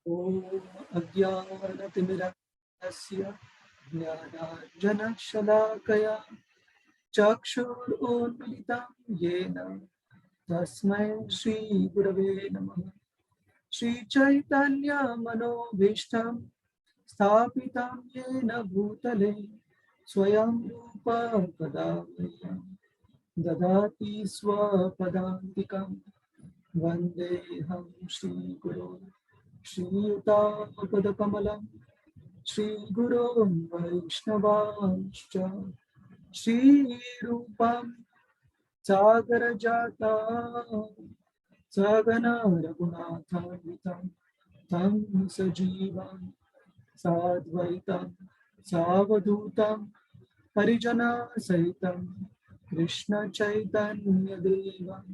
ॐ अज्ञानतिमिरस्य ज्ञानाञ्जनशलाकया चक्षुरुन्मिलितं येन तस्मै श्रीगुरवे नमः। श्रीचैतन्यमनोभीष्टं स्थापितं येन भूतले स्वयं रूप कदा मह्यं ददाति स्वपदान्तिकं। वन्देऽहं श्रीगुरो श्रीयुतापदकमलं श्रीगुरों वैष्णवांश्च श्रीरूपं सागरजातं सगना रघुनाथान्वितं तं सजीवं साद्वैतं सावधूतं परिजनसहितं कृष्णचैतन्यदेवं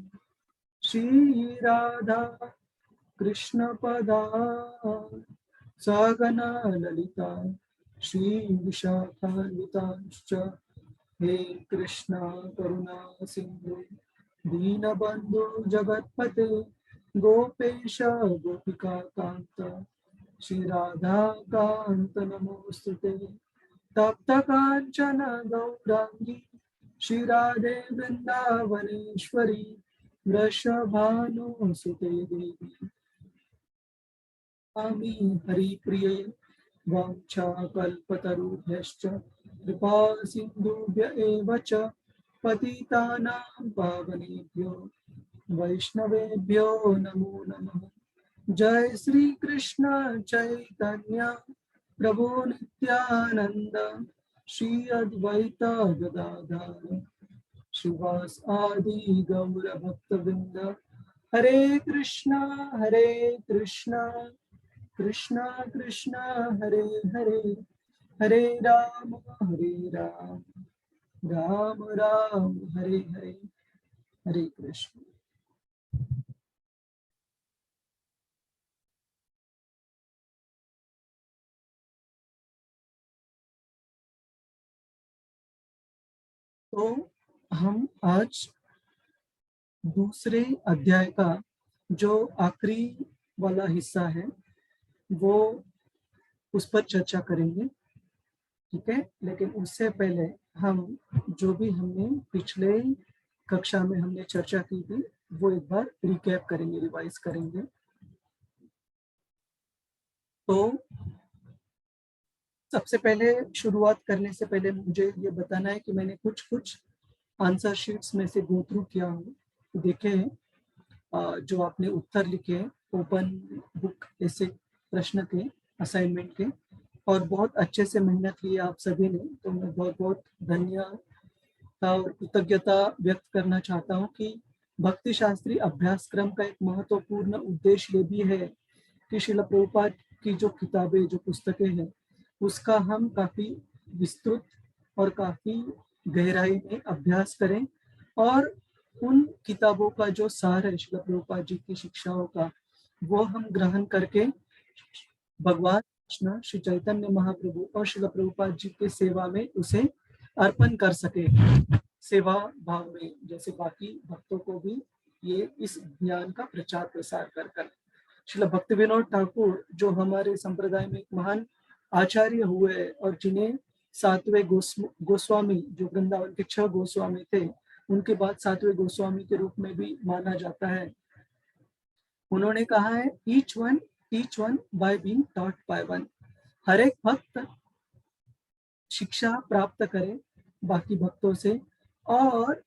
श्रीराधा कृष्णपदा सगना ललिता श्रीविशाखान्वितांश्च हे कृष्णा करुणा सिंधु दीनबंधु जगत्पते गोपेश गोपिका कांत श्री राधा कांत नमोस्तुते तप्त कांचन गौरांगी श्री राधे वृंदावनेश्वरी वृषभानुसुते देवी स्वामी हरिप्रिये वाञ्छाकल्पतरुभ्यश्च कृपा सिन्धुभ्य एव च पतितानां पावनेभ्यो वैष्णवेभ्यो नमो नमः। जय श्री कृष्ण चैतन्य प्रभु नित्यानंद श्री अद्वैत गदाधर श्रीवास आदि गौर भक्तवृंद हरे कृष्णा कृष्णा कृष्णा हरे हरे हरे राम राम राम हरे हरे हरे कृष्ण। तो हम आज दूसरे अध्याय का जो आखिरी वाला हिस्सा है वो उस पर चर्चा करेंगे, ठीक है। लेकिन उससे पहले हम जो भी हमने पिछले कक्षा में हमने चर्चा की थी वो एक बार रिकैप करेंगे, रिवाइज करेंगे। तो सबसे पहले शुरुआत करने से पहले मुझे ये बताना है कि मैंने कुछ आंसर शीट्स में से गो थ्रू किया हूँ, देखे जो आपने उत्तर लिखे ओपन बुक ऐसे प्रश्न के असाइनमेंट के, और बहुत अच्छे से मेहनत की आप सभी ने। तो मैं बहुत बहुत धन्यता और कृतज्ञता व्यक्त करना चाहता हूँ कि भक्ति शास्त्री अभ्यासक्रम का एक महत्वपूर्ण उद्देश्य ये भी है कि श्रील प्रभुपाद की जो किताबें जो पुस्तकें हैं उसका हम काफी विस्तृत और काफी गहराई में अभ्यास करें, और उन किताबों का जो सार है श्रील प्रभुपाद जी की शिक्षाओं का वो हम ग्रहण करके भगवान कृष्ण श्री चैतन्य महाप्रभु और श्रील प्रभुपाद जी के सेवा में उसे अर्पण कर सके, सेवा भाव में, जैसे बाकी भक्तों को भी ये इस ज्ञान का प्रचार प्रसार कर श्रील भक्ति विनोद ठाकुर जो हमारे संप्रदाय में एक महान आचार्य हुए और जिन्हें सातवें गोस्वामी, जो वृंदावन के 6 गोस्वामी थे उनके बाद सातवें गोस्वामी के रूप में भी माना जाता है, उन्होंने कहा है each one by being taught by one. हर एक भक्त शिक्षा प्राप्त करे बाकी भक्तों से, और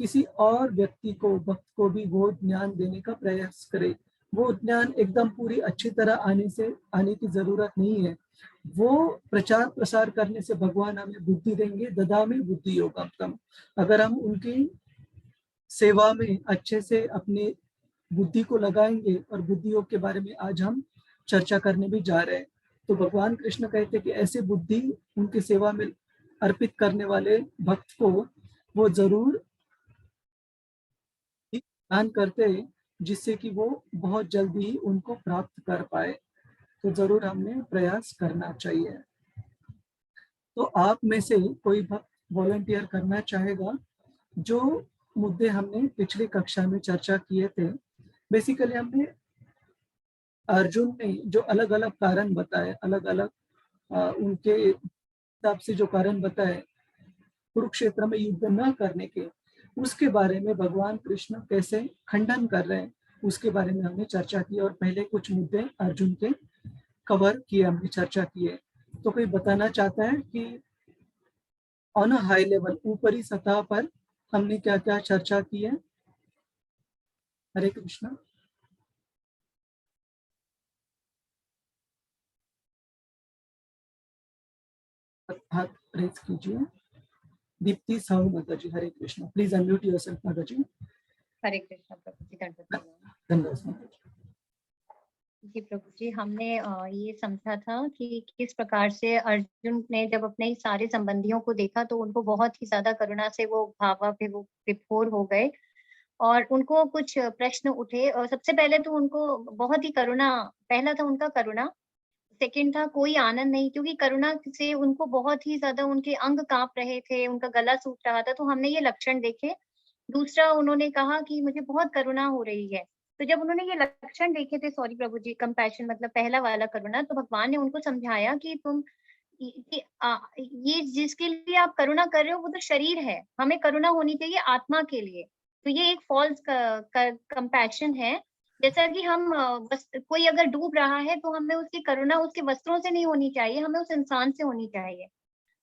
किसी और व्यक्ति को, भक्त को भी वो ज्ञान देने का प्रयास करे। वो ज्ञान एकदम पूरी अच्छी तरह आने की जरूरत नहीं है। वो प्रचार प्रसार करने से भगवान हमें बुद्धि देंगे, ददामि बुद्धि योगम तम। अगर हम उनकी सेवा में अच्छे से अपनी बुद्धि को लगाएंगे, और बुद्धि योग के बारे में आज हम चर्चा करने भी जा रहे हैं, तो भगवान कृष्ण कहते हैं कि ऐसी बुद्धि उनकी सेवा में अर्पित करने वाले भक्त को वो जरूर दान करते हैं, जिससे कि वो बहुत जल्दी ही उनको प्राप्त कर पाए। तो जरूर हमने प्रयास करना चाहिए। तो आप में से कोई भक्त वॉलंटियर करना चाहेगा? जो मुद्दे हमने पिछली कक्षा में चर्चा किए थे, बेसिकली हमने अर्जुन ने जो अलग-अलग कारण बताए, अलग-अलग उनके हिसाब से जो कारण बताए कुरुक्षेत्र में युद्ध न करने के, उसके बारे में भगवान कृष्ण कैसे खंडन कर रहे हैं, उसके बारे में हमने चर्चा की और पहले कुछ मुद्दे अर्जुन के कवर किए, हमने चर्चा की है। तो कोई बताना चाहता है कि ऑन अ हाई लेवल, ऊपरी सतह पर हमने क्या-क्या चर्चा की है? हरे कृष्णा। हाथ रेज़ कीजिए। दीप्ति साहू माता जी, हरे कृष्णा। प्लीज़ अनम्यूट योरसेल्फ माता जी। हरे कृष्णा प्रभु जी, दंडवत प्रणाम। धन्यवाद माता जी। जी प्रभु जी, हमने ये समझा था कि किस प्रकार से अर्जुन ने जब अपने सारे संबंधियों को देखा तो उनको बहुत ही ज्यादा करुणा से वो विभोर हो गए और उनको कुछ प्रश्न उठे और सबसे पहले तो उनको बहुत ही करुणा, पहला था उनका करुणा, सेकंड था कोई आनंद नहीं, क्योंकि करुणा से उनको बहुत ही ज़्यादा उनके अंग काँप रहे थे, उनका गला सूख रहा था, तो हमने ये लक्षण देखे। दूसरा उन्होंने कहा कि मुझे बहुत करुणा हो रही है। तो जब उन्होंने ये लक्षण देखे थे, सॉरी प्रभु जी, कंपैशन मतलब पहला वाला करुणा, तो भगवान ने उनको समझाया कि तुम ये जिसके लिए आप करुणा कर रहे हो वो तो शरीर है, हमें करुणा होनी चाहिए आत्मा के लिए। तो ये एक फ़ॉल्स क क कंपैशन है। जैसा कि हम बस कोई अगर डूब रहा है तो हमें उसकी करुणा उसके वस्त्रों से नहीं होनी चाहिए, हमें उस इंसान से होनी चाहिए।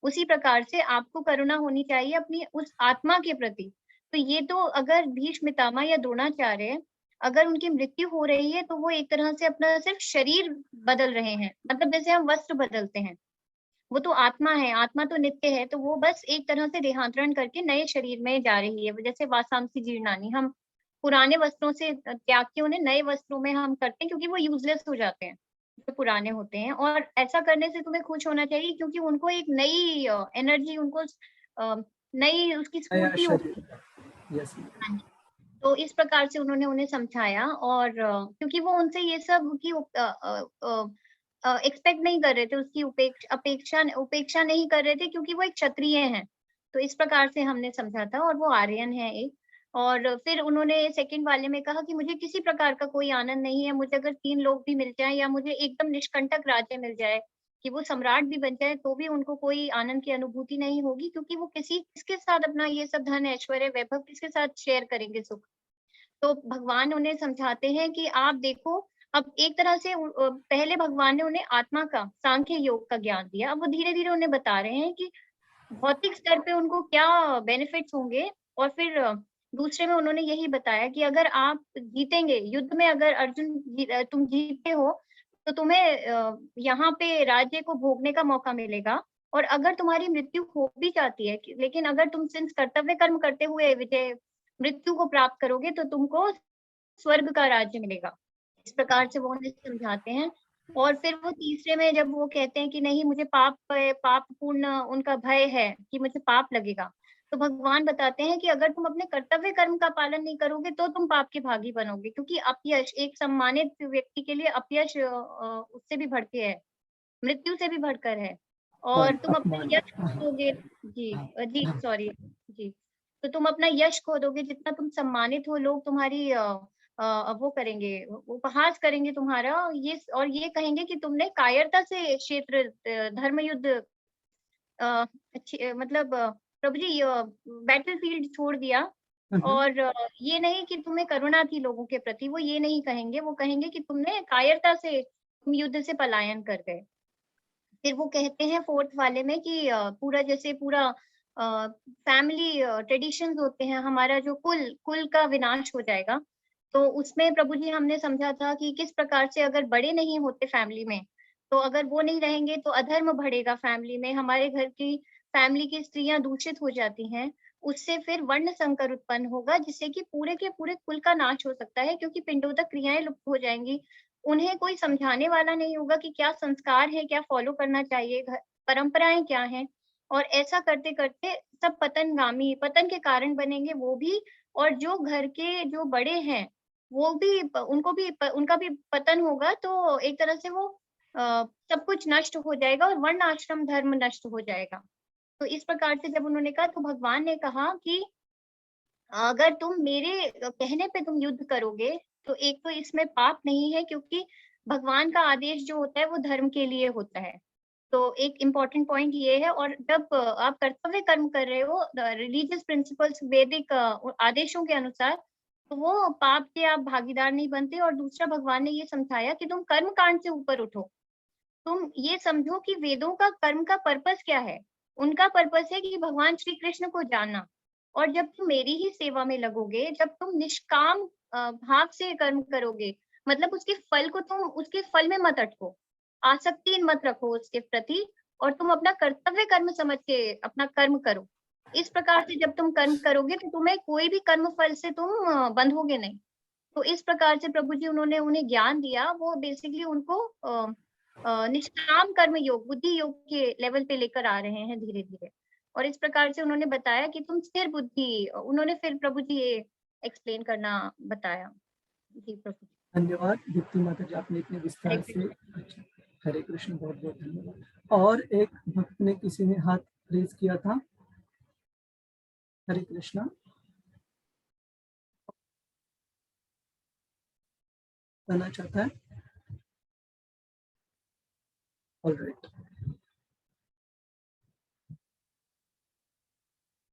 उसी प्रकार से आपको करुणा होनी चाहिए अपनी उस आत्मा के प्रति। तो ये तो अगर भीष्म पितामह या द्रोणाचार्य अगर उनकी मृत्यु हो रही है तो वो एक तरह से अपना सिर्फ शरीर बदल रहे हैं। मतलब जैसे हम वस्त्र बदलते हैं, वो तो आत्मा है, आत्मा तो नित्य है, तो वो बस एक तरह से देहांतरण करके नए शरीर में जा रही है। जैसे वासांसी जीर्णानि, हम पुराने वस्त्रों से त्याग के उन्हें नए वस्त्रों में हम करते हैं क्योंकि वो यूज़लेस हो जाते हैं, जो पुराने होते हैं और ऐसा करने से तुम्हें खुश होना चाहिए क्योंकि उनको एक नई एनर्जी उनको नई उसकी नया स्फूर्ति होगी। शरीर। यस। हाँ जी। तो इस प्रकार से उन्होंने उन्हें समझाया और क्योंकि वो उनसे ये सब की एक्सपेक्ट नहीं कर रहे थे, उसकी अपेक्षा उपेक्षा नहीं कर रहे थे क्योंकि वो एक क्षत्रिय हैं। तो इस प्रकार से हमने समझा था और वो आर्यन है एक। और फिर उन्होंने सेकंड वाले में कहा कि मुझे किसी प्रकार का कोई आनंद नहीं है, मुझे अगर 3 लोग भी मिल जाएँ या मुझे एकदम निष्कंटक राज्य मिल जाए, कि वो सम्राट भी बन जाए तो भी उनको कोई आनंद की अनुभूति नहीं होगी क्योंकि वो किसके साथ अपना ये सब धन, ऐश्वर्य, वैभव किसके साथ शेयर करेंगे सुख। तो भगवान उन्हें समझाते हैं कि आप देखो, अब एक तरह से पहले भगवान ने उन्हें आत्मा का, सांख्य योग का ज्ञान दिया। अब वो धीरे-धीरे उन्हें बता रहे हैं कि भौतिक स्तर पे उनको क्या बेनिफिट्स होंगे और फिर दूसरे में उन्होंने यही बताया कि अगर आप जीतेंगे, युद्ध में अगर तुम जीतते हो, तो तुम्हें यहाँ पे राज्य को भोगने का मौका मिलेगा और अगर तुम्हारी मृत्यु हो भी जाती है, लेकिन अगर तुम सिंस कर्तव्य कर्म करते हुए विजय मृत्यु को प्राप्त करोगे, तो तुमको स्वर्ग का राज्य मिलेगा। इस प्रकार से वो उन्हें समझाते हैं और फिर वो तीसरे में जब वो कहते हैं कि नहीं मुझे पापपूर्ण उनका भय है कि मुझे पाप लगेगा। तो भगवान बताते हैं कि अगर तुम अपने कर्तव्य कर्म का पालन नहीं करोगे तो तुम पाप के भागी बनोगे क्योंकि अपयश एक सम्मानित व्यक्ति के लिए अपयश उससे भी बढ़ के है, मृत्यु से भी बढ़कर है। और मान, तुम अपना अपमान। यश हाँ, खो दोगे। जी हाँ, जी हाँ। सॉरी। जी। तो तुम अपना यश खो दोगे, जितना तुम सम्मानित हो लोग तुम्हारी वो करेंगे, उपहास करेंगे तुम्हारा ये और ये कहेंगे कि तुमने कायरता से क्षेत्र धर्म युद्ध मतलब प्रभु जी बैटलफ़ील्ड छोड़ दिया हुँ, हुँ। और ये नहीं कि तुम्हें करुणा थी लोगों के प्रति, वो ये नहीं कहेंगे, वो कहेंगे कि तुमने कायरता से तुम युद्ध से पलायन कर गए। फिर वो कहते हैं 4th वाले में कि पूरा जैसे पूरा फैमिली ट्रेडिशंस होते हैं, हमारा जो कुल का विनाश हो जाएगा। तो उसमें प्रभु जी हमने समझा था कि किस प्रकार से अगर बड़े नहीं होते फैमिली में, तो अगर वो नहीं रहेंगे तो अधर्म बढ़ेगा फैमिली में, हमारे घर की फैमिली की स्त्रियाँ दूषित हो जाती हैं। उससे फिर वर्ण संकर उत्पन्न होगा जिससे कि पूरे के पूरे कुल का नाश हो सकता है क्योंकि पिंडोदक क्रियाएँ लुप्त हो जाएँगी। उन्हें कोई समझाने वाला नहीं होगा कि क्या संस्कार है, क्या फ़ॉलो करना चाहिए, परंपराएँ क्या हैं और ऐसा करते-करते सब पतनगामी पतन के कारण बनेंगे वो भी और जो घर के जो बड़े हैं, वो भी प उनको भी प उनका भी पतन होगा तो एक तरह से वो सब कुछ नष्ट हो जाएगा और वर्ण आश्रम धर्म नष्ट हो जाएगा। तो इस प्रकार से जब उन्होंने कहा तो भगवान ने कहा कि अगर तुम मेरे कहने पे तुम युद्ध करोगे, तो एक तो इसमें पाप नहीं है क्योंकि भगवान का आदेश जो होता है वो धर्म के लिए होता है। तो एक इम्पोर्टेंट पॉइंट ये है, और जब आप कर्तव्य कर्म कर रहे हो रिलीजियस प्रिंसिपल्स वैदिक आदेशों के अनुसार, तो वो पाप के आप भागीदार नहीं बनते। और दूसरा, भगवान ने ये समझाया कि तुम कर्म कांड से ऊपर उठो। तुम ये समझो कि वेदों का कर्म का पर्पस क्या है। उनका पर्पस है कि भगवान श्री कृष्ण को जानना। और जब तुम मेरी ही सेवा में लगोगे, जब तुम निष्काम भाव से कर्म करोगे, मतलब उसके फल में मत अटको, आसक्ति मत रखो उसके प्रति, और तुम अपना कर्तव्य कर्म समझ के अपना कर्म करो। इस प्रकार से जब तुम कर्म करोगे तो तुम्हें कोई भी कर्म फल से तुम बंधोगे नहीं। तो इस प्रकार से प्रभु जी उन्होंने उन्हें ज्ञान दिया। वो बेसिकली उनको निष्काम कर्म योग, बुद्धि योग के लेवल पे लेकर आ रहे हैं धीरे-धीरे। और इस प्रकार से उन्होंने बताया कि तुम स्थिर बुद्धि, उन्होंने फिर प्रभु जी ये एक्सप्लेन करना बताया। जी प्रभु। धन्यवाद दीप्ति माता जी, आपने इतने हरे विस्तार से। कृष्ण। अच्छा, हरे कृष्ण, बहुत बहुत धन्यवाद। और एक भक्त ने, किसी ने हाथ रेज किया था। हरे कृष्णा, करना चाहता है। ऑलराइट।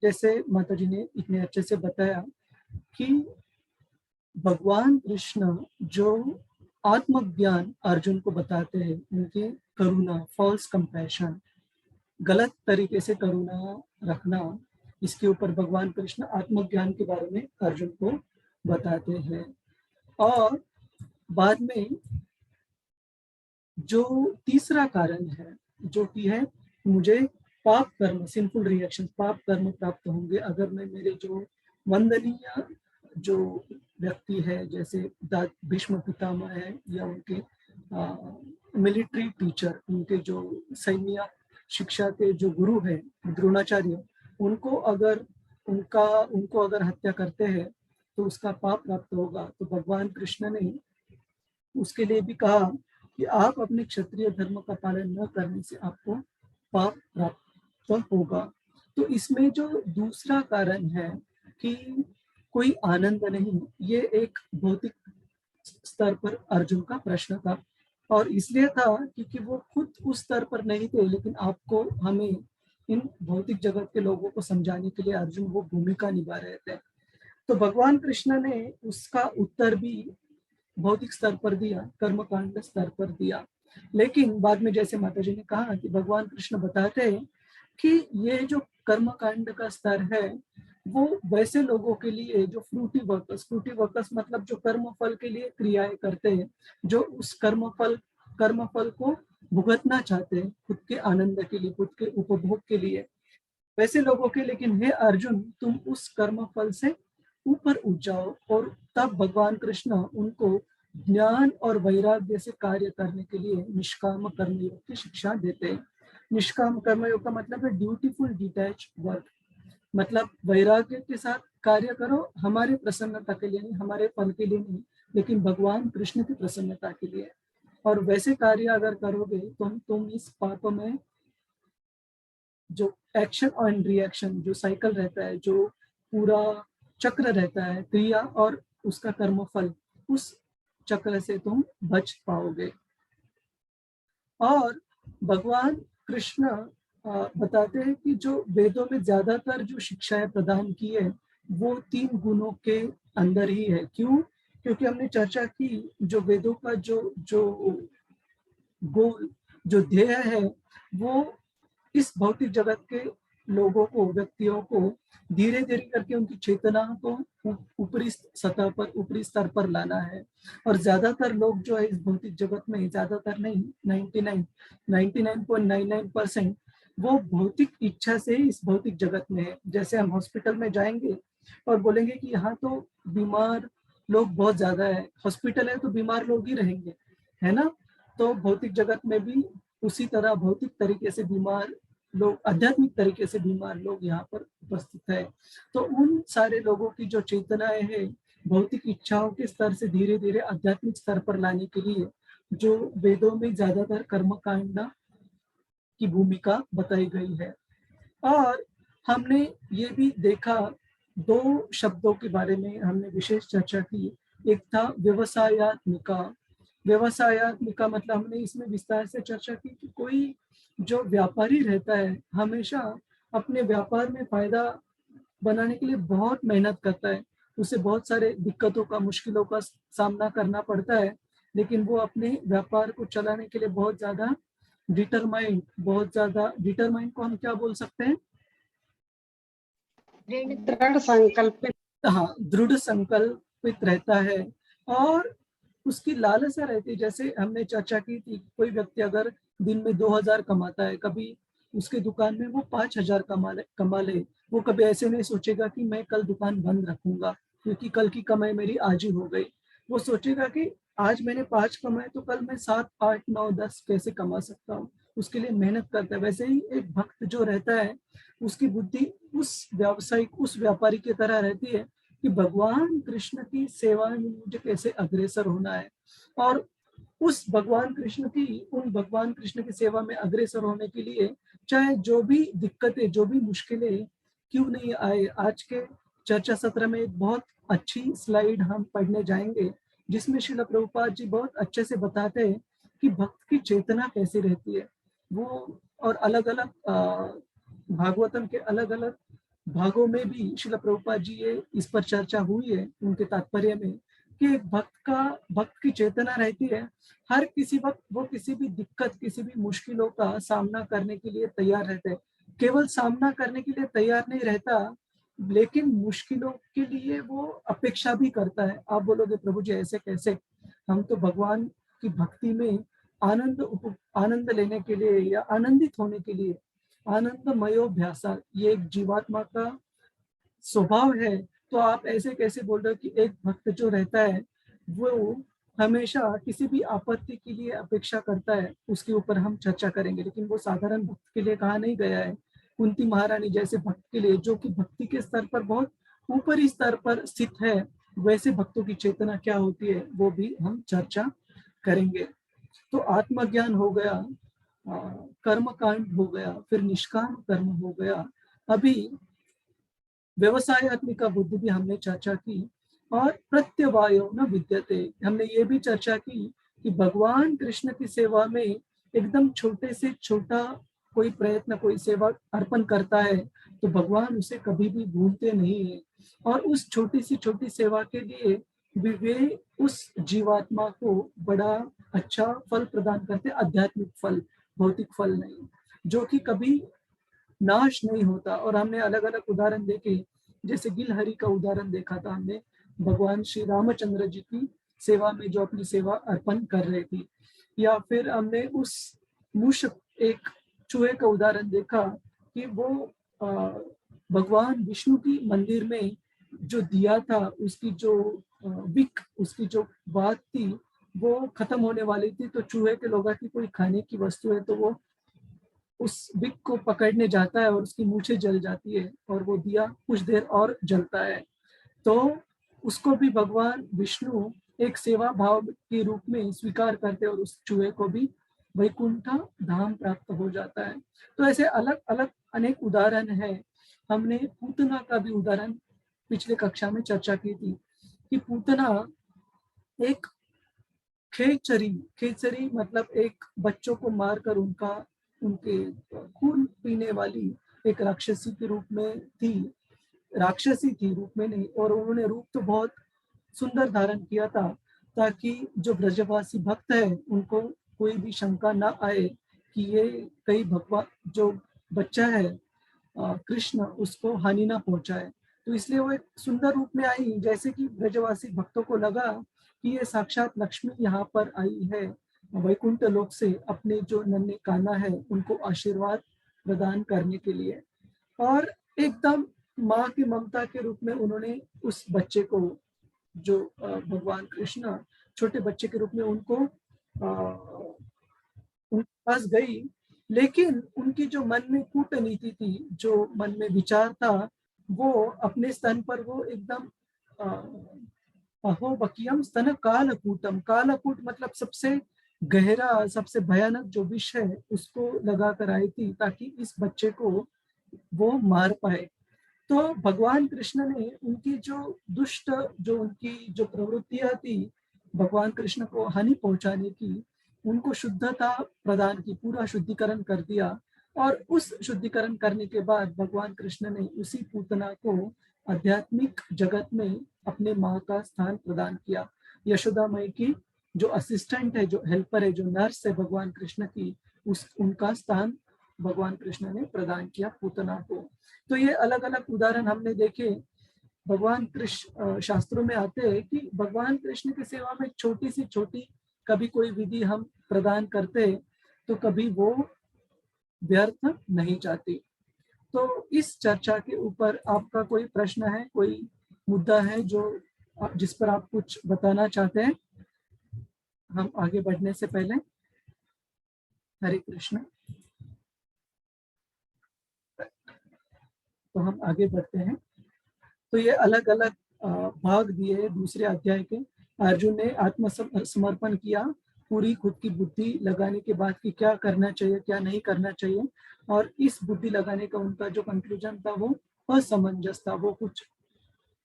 जैसे माता जी ने इतने अच्छे से बताया कि भगवान कृष्ण जो आत्मज्ञान अर्जुन को बताते हैं, उनकी करुणा, फॉल्स कंपैशन, गलत तरीके से करुणा रखना, इसके ऊपर भगवान कृष्ण आत्मज्ञान के बारे में अर्जुन को बताते हैं। और बाद में जो तीसरा कारण है, जो कि है मुझे पाप कर्म, सिंफुल रिएक्शन, पाप कर्म प्राप्त होंगे अगर मैं मेरे जो वंदनीय जो व्यक्ति है, जैसे भीष्म पितामह है, या उनके मिलिट्री टीचर, उनके जो सैन्य शिक्षा के जो गुरु है द्रोणाचार्य, उनको अगर हत्या करते हैं तो उसका पाप प्राप्त होगा। तो भगवान कृष्ण ने उसके लिए भी कहा कि आप अपने क्षत्रिय धर्म का पालन न करने से आपको पाप प्राप्त होगा। तो इसमें जो दूसरा कारण है कि कोई आनंद नहीं, ये एक भौतिक स्तर पर अर्जुन का प्रश्न था। और इसलिए था क्योंकि वो खुद उस स्तर पर नहीं थे, लेकिन आपको, हमें, इन भौतिक जगत के लोगों को समझाने के लिए अर्जुन वो भूमिका निभा रहे थे। तो भगवान कृष्ण ने उसका उत्तर भी भौतिक स्तर पर दिया, कर्मकांड स्तर पर दिया। लेकिन बाद में, जैसे माता जी ने कहा, कि भगवान कृष्ण बताते हैं कि ये जो कर्मकांड का स्तर है वो वैसे लोगों के लिए जो फ्रूटी वर्कर्स मतलब जो कर्म फल के लिए क्रियाएं करते हैं, जो उस कर्म फल को भुगतना चाहते हैं खुद के आनंद के लिए, खुद के उपभोग के लिए, वैसे लोगों के। लेकिन हे अर्जुन, तुम उस कर्म फल से ऊपर उठ जाओ। और तब भगवान कृष्ण उनको ज्ञान और वैराग्य से कार्य करने के लिए निष्काम कर्मयोग की शिक्षा देते हैं। निष्काम कर्मयोग का मतलब है ड्यूटीफुल डिटैच वर्क, मतलब वैराग्य के साथ कार्य करो, हमारी प्रसन्नता के लिए नहीं, हमारे फल के लिए नहीं, लेकिन भगवान कृष्ण की प्रसन्नता के लिए। और वैसे कार्य अगर करोगे तो तुम इस पाप में, जो एक्शन और रिएक्शन, जो साइकिल रहता है, जो पूरा चक्र रहता है, क्रिया और उसका कर्मफल, उस चक्र से तुम बच पाओगे। और भगवान कृष्ण बताते हैं कि जो वेदों में ज्यादातर जो शिक्षाएं प्रदान की है वो 3 गुणों के अंदर ही है। क्यों? क्योंकि हमने चर्चा की, जो वेदों का जो जो गोल, जो ध्येय है, वो इस भौतिक जगत के लोगों को, व्यक्तियों को धीरे धीरे करके उनकी चेतना को ऊपरी सतह पर, ऊपरी स्तर पर लाना है। और ज्यादातर लोग जो है इस भौतिक जगत में, ज्यादातर नहीं, 99.99% वो भौतिक इच्छा से इस भौतिक जगत में है। जैसे हम हॉस्पिटल में जाएंगे और बोलेंगे कि यहाँ तो बीमार लोग बहुत ज्यादा है, हॉस्पिटल है तो बीमार लोग ही रहेंगे, है ना। तो भौतिक जगत में भी उसी तरह भौतिक तरीके से बीमार लोग, आध्यात्मिक तरीके से बीमार लोग यहाँ पर उपस्थित है। तो उन सारे लोगों की जो चेतनाएं हैं, भौतिक इच्छाओं के स्तर से धीरे धीरे आध्यात्मिक स्तर पर लाने के लिए जो वेदों में ज्यादातर कर्मकांड की भूमिका बताई गई है। और हमने ये भी देखा, 2 शब्दों के बारे में हमने विशेष चर्चा की। एक था व्यवसायत्मिका, व्यवसायत्मिका मतलब हमने इसमें विस्तार से चर्चा की कि कोई जो व्यापारी रहता है हमेशा अपने व्यापार में फायदा बनाने के लिए बहुत मेहनत करता है। उसे बहुत सारे दिक्कतों का, मुश्किलों का सामना करना पड़ता है, लेकिन वो अपने व्यापार को चलाने के लिए बहुत ज़्यादा डिटरमाइंड को हम क्या बोल सकते हैं? दृढ़ संकल्पित। हाँ, दृढ़ संकल्पित रहता है और उसकी लालसा रहती है। जैसे हमने चर्चा की थी, कोई व्यक्ति अगर दिन में 2000 कमाता है, कभी उसके दुकान में वो 5000 कमा ले, वो कभी ऐसे नहीं सोचेगा कि मैं कल दुकान बंद रखूंगा क्योंकि कल की कमाई मेरी आज ही हो गई। वो सोचेगा कि आज मैंने 5 कमाए तो कल मैं 7, 8, 9, 10 कैसे कमा सकता हूँ, उसके लिए मेहनत करता है। वैसे ही एक भक्त जो रहता है, उसकी बुद्धि उस व्यापारी की तरह रहती है कि भगवान कृष्ण की सेवा में मुझे कैसे अग्रसर होना है, और उस भगवान कृष्ण की सेवा में अग्रसर होने के लिए चाहे जो भी दिक्कतें, जो भी मुश्किलें क्यों नहीं आए। आज के चर्चा सत्र में एक बहुत अच्छी स्लाइड हम पढ़ने जाएंगे जिसमें श्रील प्रभुपाद जी बहुत अच्छे से बताते हैं कि भक्त की चेतना कैसी रहती है। वो और अलग अलग भागवतम के अलग अलग भागों में भी श्रील प्रभुपाद जी ये इस पर चर्चा हुई है उनके तात्पर्य में कि एक भक्त की चेतना रहती है। हर किसी वक्त वो किसी भी दिक्कत, किसी भी मुश्किलों का सामना करने के लिए तैयार रहते हैं। केवल सामना करने के लिए तैयार नहीं रहता, लेकिन मुश्किलों के लिए वो अपेक्षा भी करता है। आप बोलोगे प्रभु जी ऐसे कैसे? हम तो भगवान की भक्ति में आनंद लेने के लिए या आनंदित होने के लिए, आनंदमयोभ्यासा ये एक जीवात्मा का स्वभाव है। तो आप ऐसे कैसे बोल रहे हो कि एक भक्त जो रहता है वो हमेशा किसी भी आपत्ति के लिए अपेक्षा करता है? उसके ऊपर हम चर्चा करेंगे, लेकिन वो साधारण भक्त के लिए कहा नहीं गया है। कुंती महारानी जैसे भक्त के लिए, जो कि भक्ति के स्तर पर बहुत ऊपरी स्तर पर स्थित है, वैसे भक्तों की चेतना क्या होती है वो भी हम चर्चा करेंगे। तो आत्मज्ञान हो गया, कर्म कांड हो गया, फिर निष्काम कर्म हो गया, अभी व्यवसायत्मिका बुद्धि भी हमने चर्चा की, और प्रत्यवायो न विद्यते हमने ये भी चर्चा की कि भगवान कृष्ण की सेवा में एकदम छोटे से छोटा कोई प्रयत्न, कोई सेवा अर्पण करता है तो भगवान उसे कभी भी भूलते नहीं है, और उस छोटी सी छोटी सेवा के लिए भी वे उस जीवात्मा को बड़ा अच्छा फल प्रदान करते, आध्यात्मिक फल, भौतिक फल नहीं, जो कि कभी नाश नहीं होता। और हमने अलग अलग उदाहरण देखे, जैसे गिलहरी का उदाहरण देखा था हमने, भगवान श्री रामचंद्र जी की सेवा में जो अपनी सेवा अर्पण कर रहे थी, या फिर हमने उस मूषक, एक चूहे का उदाहरण देखा कि वो भगवान विष्णु की मंदिर में जो दिया था, उसकी जो विक, उसकी जो बात थी वो खत्म होने वाली थी, तो चूहे के लोगों की कोई खाने की वस्तु है तो वो उस विक को पकड़ने जाता है और उसकी मूछें जल जाती है और वो दिया कुछ देर और जलता है। तो उसको भी भगवान विष्णु एक सेवा भाव के रूप में स्वीकार करते और उस चूहे को भी वैकुंठ धाम प्राप्त हो जाता है। तो ऐसे अलग अलग अनेक उदाहरण है। हमने पूतना का भी उदाहरण पिछले कक्षा में चर्चा की थी कि पूतना एक खेचरी मतलब एक बच्चों को मारकर उनके खून पीने वाली एक राक्षसी के रूप में थी, राक्षसी थी, रूप में नहीं। और उन्होंने रूप तो बहुत सुंदर धारण किया था ताकि जो ब्रजवासी भक्त है उनको कोई भी शंका ना आए कि ये कई भगवान जो बच्चा है कृष्ण उसको हानि ना पहुंचाए। तो इसलिए वो एक सुंदर रूप में आई, जैसे कि ब्रजवासी भक्तों को लगा कि ये साक्षात लक्ष्मी यहाँ पर आई है वैकुंठ लोक से अपने जो नन्हे कान्हा है उनको आशीर्वाद प्रदान करने के लिए। और एकदम माँ की ममता के रूप में उन्होंने उस बच्चे को, जो भगवान कृष्ण छोटे बच्चे के रूप में उनको उनके पास गई, लेकिन उनकी जो मन में कूटनीति थी, जो मन में विचार था, वो अपने स्तन पर वो एकदम अहोबकियम स्तन कालकूटम, कालकूट मतलब सबसे गहरा, सबसे भयानक जो विष है उसको लगा कर आई थी ताकि इस बच्चे को वो मार पाए। तो भगवान कृष्ण ने उनकी जो दुष्ट, जो उनकी जो प्रवृत्तियां थी भगवान कृष्ण को हानि पहुंचाने की, उनको शुद्धता प्रदान की, पूरा शुद्धिकरण कर दिया। और उस शुद्धिकरण करने के बाद भगवान कृष्ण ने उसी पूतना को आध्यात्मिक जगत में अपने माँ का स्थान प्रदान किया। यशोदा माई की जो असिस्टेंट है, जो हेल्पर है, जो नर्स है भगवान कृष्ण की, उनका स्थान भगवान कृष्ण ने प्रदान किया पूतना को। तो ये अलग अलग उदाहरण हमने देखे। भगवान कृष्ण शास्त्रों में आते हैं कि भगवान कृष्ण की सेवा में छोटी सी छोटी कभी कोई विधि हम प्रदान करते हैं तो कभी वो व्यर्थ नहीं जाती। तो इस चर्चा के ऊपर आपका कोई प्रश्न है, कोई मुद्दा है जो जिस पर आप कुछ बताना चाहते हैं? हम आगे बढ़ने से पहले हरे कृष्ण। तो हम आगे बढ़ते हैं। तो ये अलग अलग भाग दिए दूसरे अध्याय के। अर्जुन ने आत्मसमर्पण किया, पूरी खुद की बुद्धि लगाने के बाद कि क्या करना चाहिए क्या नहीं करना चाहिए। और इस बुद्धि लगाने का उनका जो कंक्लूजन था वो असमंजस था, वो कुछ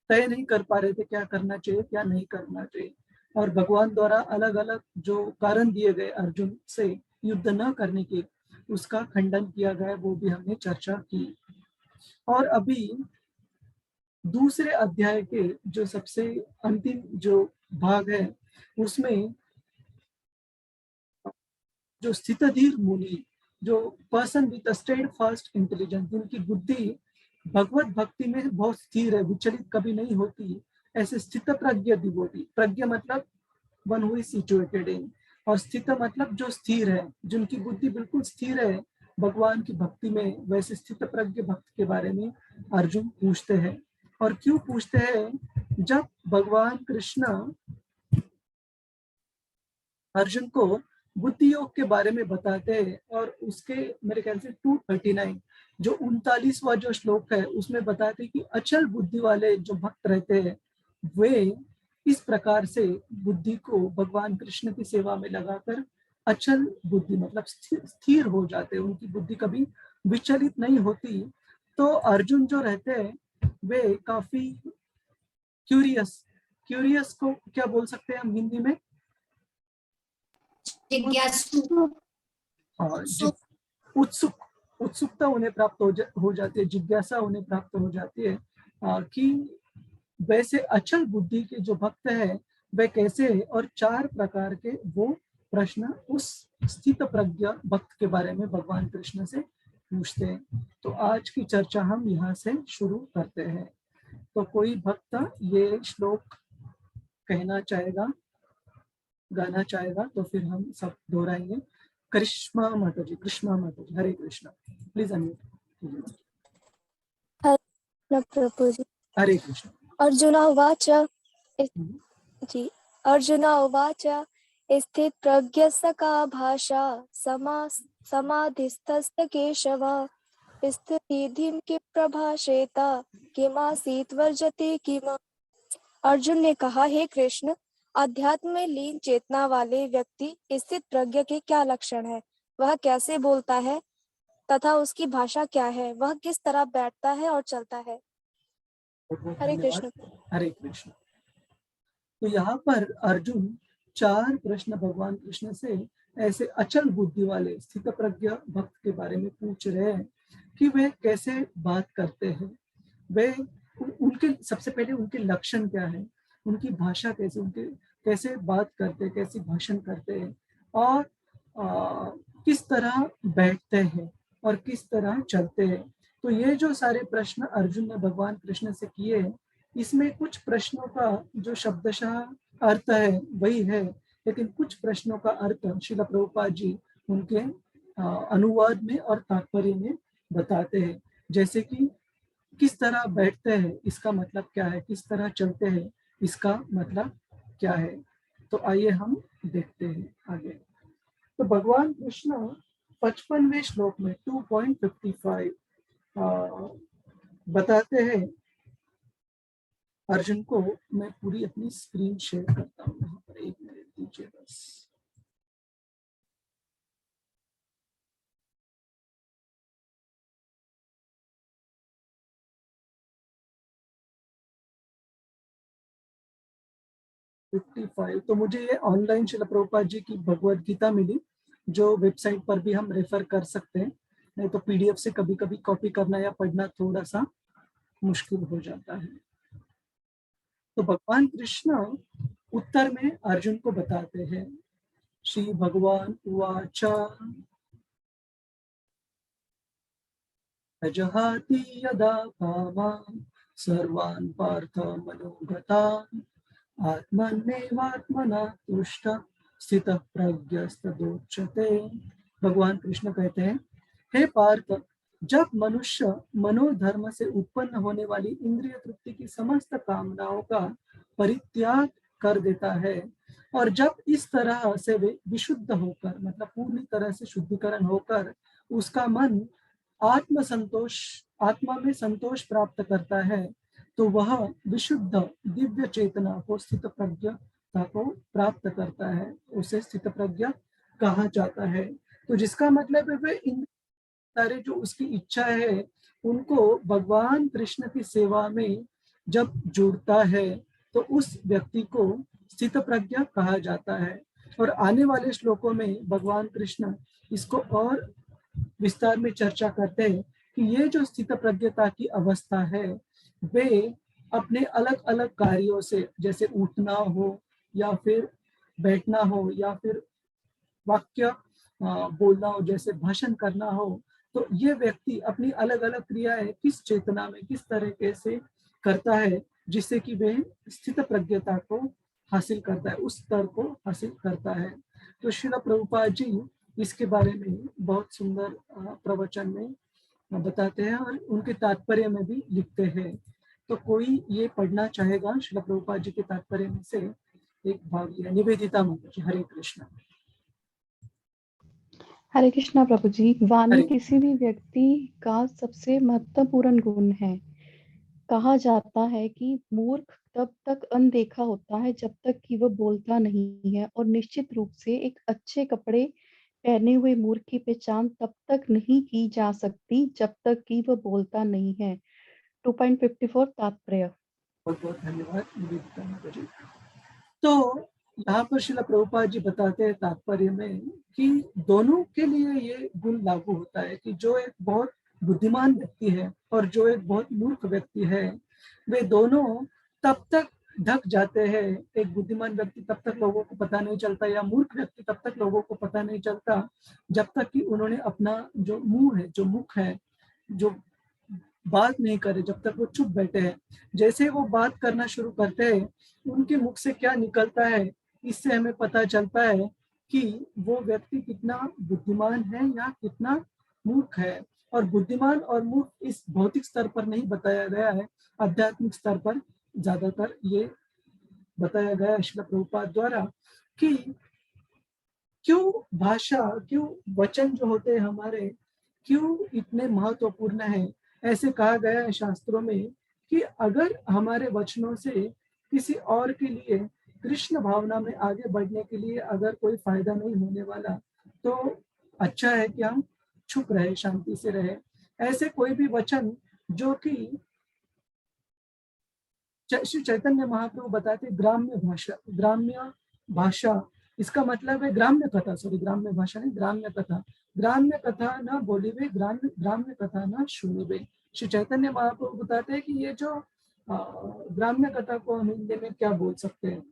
तय नहीं कर पा रहे थे क्या करना चाहिए क्या नहीं करना चाहिए। और भगवान द्वारा अलग अलग जो कारण दिए गए अर्जुन से युद्ध न करने के, उसका खंडन किया गया, वो भी हमने चर्चा की। और अभी दूसरे अध्याय के जो सबसे अंतिम जो भाग है, उसमें जो स्थितधीर मुनि, जो person with steadfast intelligence, जिनकी बुद्धि भगवत भक्ति में बहुत स्थिर है, विचलित कभी नहीं होती, ऐसे स्थित प्रज्ञ डिवोटी। प्रज्ञ मतलब one who is situated in, और स्थित मतलब जो स्थिर है, जिनकी बुद्धि बिल्कुल स्थिर है भगवान की भक्ति में, वैसे स्थित प्रज्ञ भक्त के बारे में अर्जुन पूछते हैं। और क्यों पूछते हैं? जब भगवान कृष्ण अर्जुन को बुद्धि योग के बारे में बताते हैं, और उसके मेरे ख्याल से 239 जो 39वां जो श्लोक है उसमें बताते हैं कि अचल बुद्धि वाले जो भक्त रहते हैं वे इस प्रकार से बुद्धि को भगवान कृष्ण की सेवा में लगाकर अचल बुद्धि मतलब स्थिर हो जाते हैं, उनकी बुद्धि कभी विचलित नहीं होती। तो अर्जुन जो रहते हैं वे काफी क्यूरियस, क्यूरियस को क्या बोल सकते हैं हम हिंदी में? जिज्ञासु। हाँ, उत्सुक, उत्सुकता उन्हें प्राप्त हो जाती है, जिज्ञासा उन्हें प्राप्त हो जाती है कि वैसे अचल बुद्धि के जो भक्त है वे कैसे है, और 4 प्रकार के वो प्रश्न उस स्थित प्रज्ञ भक्त के बारे में भगवान कृष्ण से पूछते हैं। तो आज की चर्चा हम यहाँ से शुरू करते हैं। तो कोई भक्त ये श्लोक कहना चाहेगा, गाना चाहेगा तो फिर हम सब दोहराएंगे। कृष्णा माता जी, कृष्णा माता जी, हरे कृष्णा। Please unmute. हरे प्रभु जी। हरे कृष्ण। अर्जुन उवाच जी, अर्जुन उवाच स्थित प्रज्ञस्य का भाषा समाधिस्थस्य केशव स्थितिधिं किं प्रभाषेत किमासीत् वर्जते किम। अर्जुन ने कहा, हे कृष्ण, अध्यात्म में लीन चेतना वाले व्यक्ति स्थित प्रज्ञ के क्या लक्षण है, वह कैसे बोलता है तथा उसकी भाषा क्या है, वह किस तरह बैठता है और चलता है। हरे कृष्ण। हरे कृष्ण। तो यहाँ पर अर्जुन 4 प्रश्न भगवान कृष्ण से ऐसे अचल बुद्धि वाले स्थित प्रज्ञ भक्त के बारे में पूछ रहे हैं कि वे कैसे बात करते हैं, वे उनके सबसे पहले उनके लक्षण क्या है, उनकी भाषा कैसे, उनके कैसे बात करते, कैसे भाषण करते हैं, और किस तरह बैठते हैं और किस तरह चलते हैं। तो ये जो सारे प्रश्न अर्जुन ने भगवान कृष्ण से किए, इसमें कुछ प्रश्नों का जो शब्दशः अर्थ है वही है, लेकिन कुछ प्रश्नों का अर्थ श्रील प्रभुपाद जी उनके अनुवाद में और तात्पर्य में बताते हैं। जैसे कि किस तरह बैठते हैं इसका मतलब क्या है, किस तरह चलते हैं इसका मतलब क्या है। तो आइए हम देखते हैं आगे। तो भगवान कृष्ण 55वें श्लोक में 2.55 बताते हैं अर्जुन को। मैं पूरी अपनी स्क्रीन शेयर करता हूँ, यहाँ पर 1 मिनट दीजिए बस। 55। तो मुझे ये ऑनलाइन श्रील प्रभुपाद जी की भगवद गीता मिली, जो वेबसाइट पर भी हम रेफर कर सकते हैं, नहीं तो पीडीएफ से कभी कभी कॉपी करना या पढ़ना थोड़ा सा मुश्किल हो जाता है। तो भगवान कृष्ण उत्तर में अर्जुन को बताते हैं, श्री भगवान उवाच अजहाति यदा कामान् सर्वान् पार्थ मनोगतान् आत्मन्नेवात्मना तुष्ट स्थितः प्रज्ञस्तदोच्यते। भगवान कृष्ण कहते हैं, हे पार्थ, जब मनुष्य मनोधर्म से उत्पन्न होने वाली इंद्रिय तृप्ति की समस्त कामनाओं का परित्याग कर देता है और जब इस तरह से वे विशुद्ध होकर, मतलब पूरी तरह से शुद्धिकरण होकर उसका मन आत्मा में संतोष प्राप्त करता है, तो वह विशुद्ध दिव्य चेतना को, स्थित प्रज्ञता को प्राप्त करता है, उसे स्थित प्रज्ञा कहा जाता है। तो जिसका मतलब है वे इन सारे जो उसकी इच्छा है उनको भगवान कृष्ण की सेवा में जब जुड़ता है तो उस व्यक्ति को स्थित प्रज्ञा कहा जाता है। और आने वाले श्लोकों में भगवान कृष्ण इसको और विस्तार में चर्चा करते हैं कि ये जो स्थित प्रज्ञता की अवस्था है वे अपने अलग अलग कार्यों से, जैसे उठना हो या फिर बैठना हो या फिर वाक्य बोलना हो, जैसे भाषण करना हो, तो ये व्यक्ति अपनी अलग अलग क्रियाएं किस चेतना में, किस तरीके से करता है जिससे कि वे स्थित प्रज्ञता को हासिल करता है, उस स्तर को हासिल करता है। तो श्रील प्रभुपाद जी इसके बारे में बहुत सुंदर प्रवचन में बताते हैं और उनके तात्पर्य में भी लिखते हैं। तो कोई ये पढ़ना चाहेगा श्रील प्रभुपाद जी के तात्पर्य में से एक भाग लिया? निवेदिता माता जी, हरे कृष्ण। हरे कृष्णा प्रभु जी। वाणी हरे किसी भी व्यक्ति का सबसे महत्वपूर्ण गुण है। कहा जाता है कि मूर्ख तब तक अनदेखा होता है जब तक कि वह बोलता नहीं है, और निश्चित रूप से एक अच्छे कपड़े पहने हुए मूर्ख की पहचान तब तक नहीं की जा सकती जब तक कि वह बोलता नहीं है। 2.54 तात्पर्य। बहुत बहुत धन्यवाद निवेदिता माता जी। तो यहाँ पर श्रील प्रभुपाद जी बताते हैं तात्पर्य में कि दोनों के लिए ये गुण लागू होता है कि जो एक बहुत बुद्धिमान व्यक्ति है और जो एक बहुत मूर्ख व्यक्ति है, वे दोनों तब तक ढक जाते हैं। एक बुद्धिमान व्यक्ति तब तक लोगों को पता नहीं चलता या मूर्ख व्यक्ति तब तक लोगों को पता नहीं चलता जब तक कि उन्होंने अपना जो मुंह है, जो मुख है, जो बात नहीं करे, जब तक वो चुप बैठे हैं। जैसे वो बात करना शुरू करते हैं, उनके मुख से क्या निकलता है इससे हमें पता चलता है कि वो व्यक्ति कितना बुद्धिमान है या कितना मूर्ख है। और बुद्धिमान और मूर्ख इस भौतिक स्तर पर नहीं बताया गया है, आध्यात्मिक स्तर पर ज्यादातर ये बताया गया है श्रील प्रभुपाद द्वारा कि क्यों भाषा, क्यों वचन जो होते हैं हमारे, क्यों इतने महत्वपूर्ण है। ऐसे कहा गया है शास्त्रों में कि अगर हमारे वचनों से किसी और के लिए कृष्ण भावना में आगे बढ़ने के लिए अगर कोई फायदा नहीं होने वाला, तो अच्छा है कि हम चुप रहे, शांति से रहे। ऐसे कोई भी वचन जो कि श्री चैतन्य महाप्रभु बताते ग्राम्य भाषा, इसका मतलब है ग्राम्य कथा, सॉरी ग्राम्य भाषा नहीं, ग्राम्य कथा न बोलिबे, ग्राम्य कथा न सुनिबे। श्री चैतन्य महाप्रभु बताते हैं कि ये जो ग्राम्य कथा को हम हिंदी में क्या बोल सकते हैं,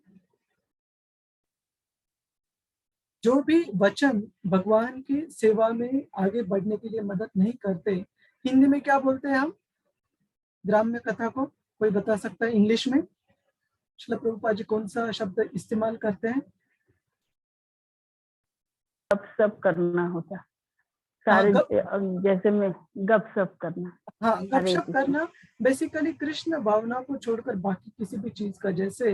जो भी वचन भगवान की सेवा में आगे बढ़ने के लिए मदद नहीं करते, हिंदी में क्या बोलते हैं हम ग्राम्य कथा को? कोई बता सकता है इंग्लिश में? श्रील प्रभुपाद जी कौन सा शब्द इस्तेमाल करते हैं? गप करना होता सारे, जैसे में गप करना। हाँ, गपशप करना बेसिकली कृष्ण भावना को छोड़कर बाकी किसी भी चीज का, जैसे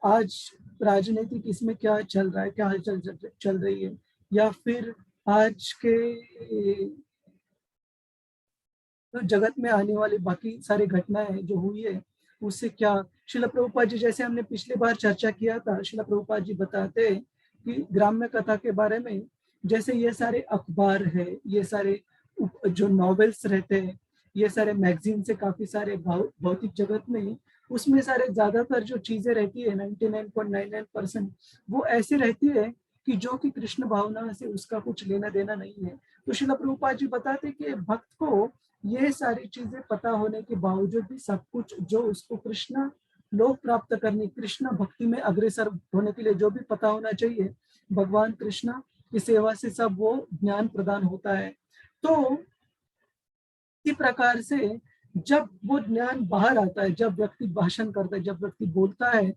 आज राजनीतिक इसमें क्या चल रहा है, क्या हलचल चल रही है, या फिर आज के तो जगत में आने वाली बाकी सारी घटनाएं जो हुई है उससे क्या। श्रील प्रभुपाद जी, जैसे हमने पिछली बार चर्चा किया था, श्रील प्रभुपाद जी बताते हैं कि ग्राम्य कथा के बारे में, जैसे ये सारे अखबार है, ये सारे जो नॉवेल्स रहते हैं, ये सारे मैगजीन से काफी सारे भौतिक जगत में उसमें सारे ज्यादातर जो चीजें रहती है 99.99% वो ऐसी रहती है कि जो कि कृष्ण भावना से उसका कुछ लेना देना नहीं है। तो श्रील प्रभुपाद जी बताते कि भक्त को ये सारी चीजें पता होने के बावजूद भी सब कुछ जो उसको कृष्ण लोक प्राप्त करने, कृष्ण भक्ति में अग्रसर होने के लिए जो भी पता होना चाहिए, भगवान कृष्ण की सेवा से सब वो ज्ञान प्रदान होता है। तो इसी प्रकार से जब वो ज्ञान बाहर आता है, जब व्यक्ति भाषण करता है, जब व्यक्ति बोलता है,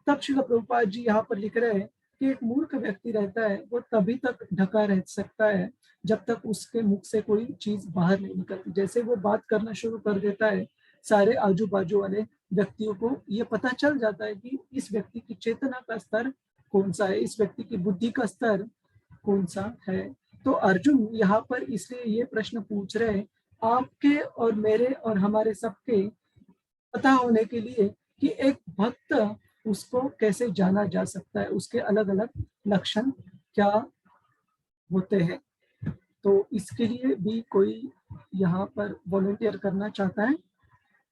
तब श्रील प्रभुपाद जी यहाँ पर लिख रहे हैं कि एक मूर्ख व्यक्ति रहता है वो तभी तक ढका रह सकता है जब तक उसके मुख से कोई चीज बाहर नहीं निकलती। जैसे वो बात करना शुरू कर देता है, सारे आजू बाजू वाले व्यक्तियों को ये पता चल जाता है कि इस व्यक्ति की चेतना का स्तर कौन सा है, इस व्यक्ति की बुद्धि का स्तर कौन सा है। तो अर्जुन यहाँ पर इसलिए ये प्रश्न पूछ रहे हैं आपके और मेरे और हमारे सबके पता होने के लिए कि एक भक्त उसको कैसे जाना जा सकता है, उसके अलग अलग लक्षण क्या होते हैं। तो इसके लिए भी कोई यहाँ पर वॉलंटियर करना चाहता है?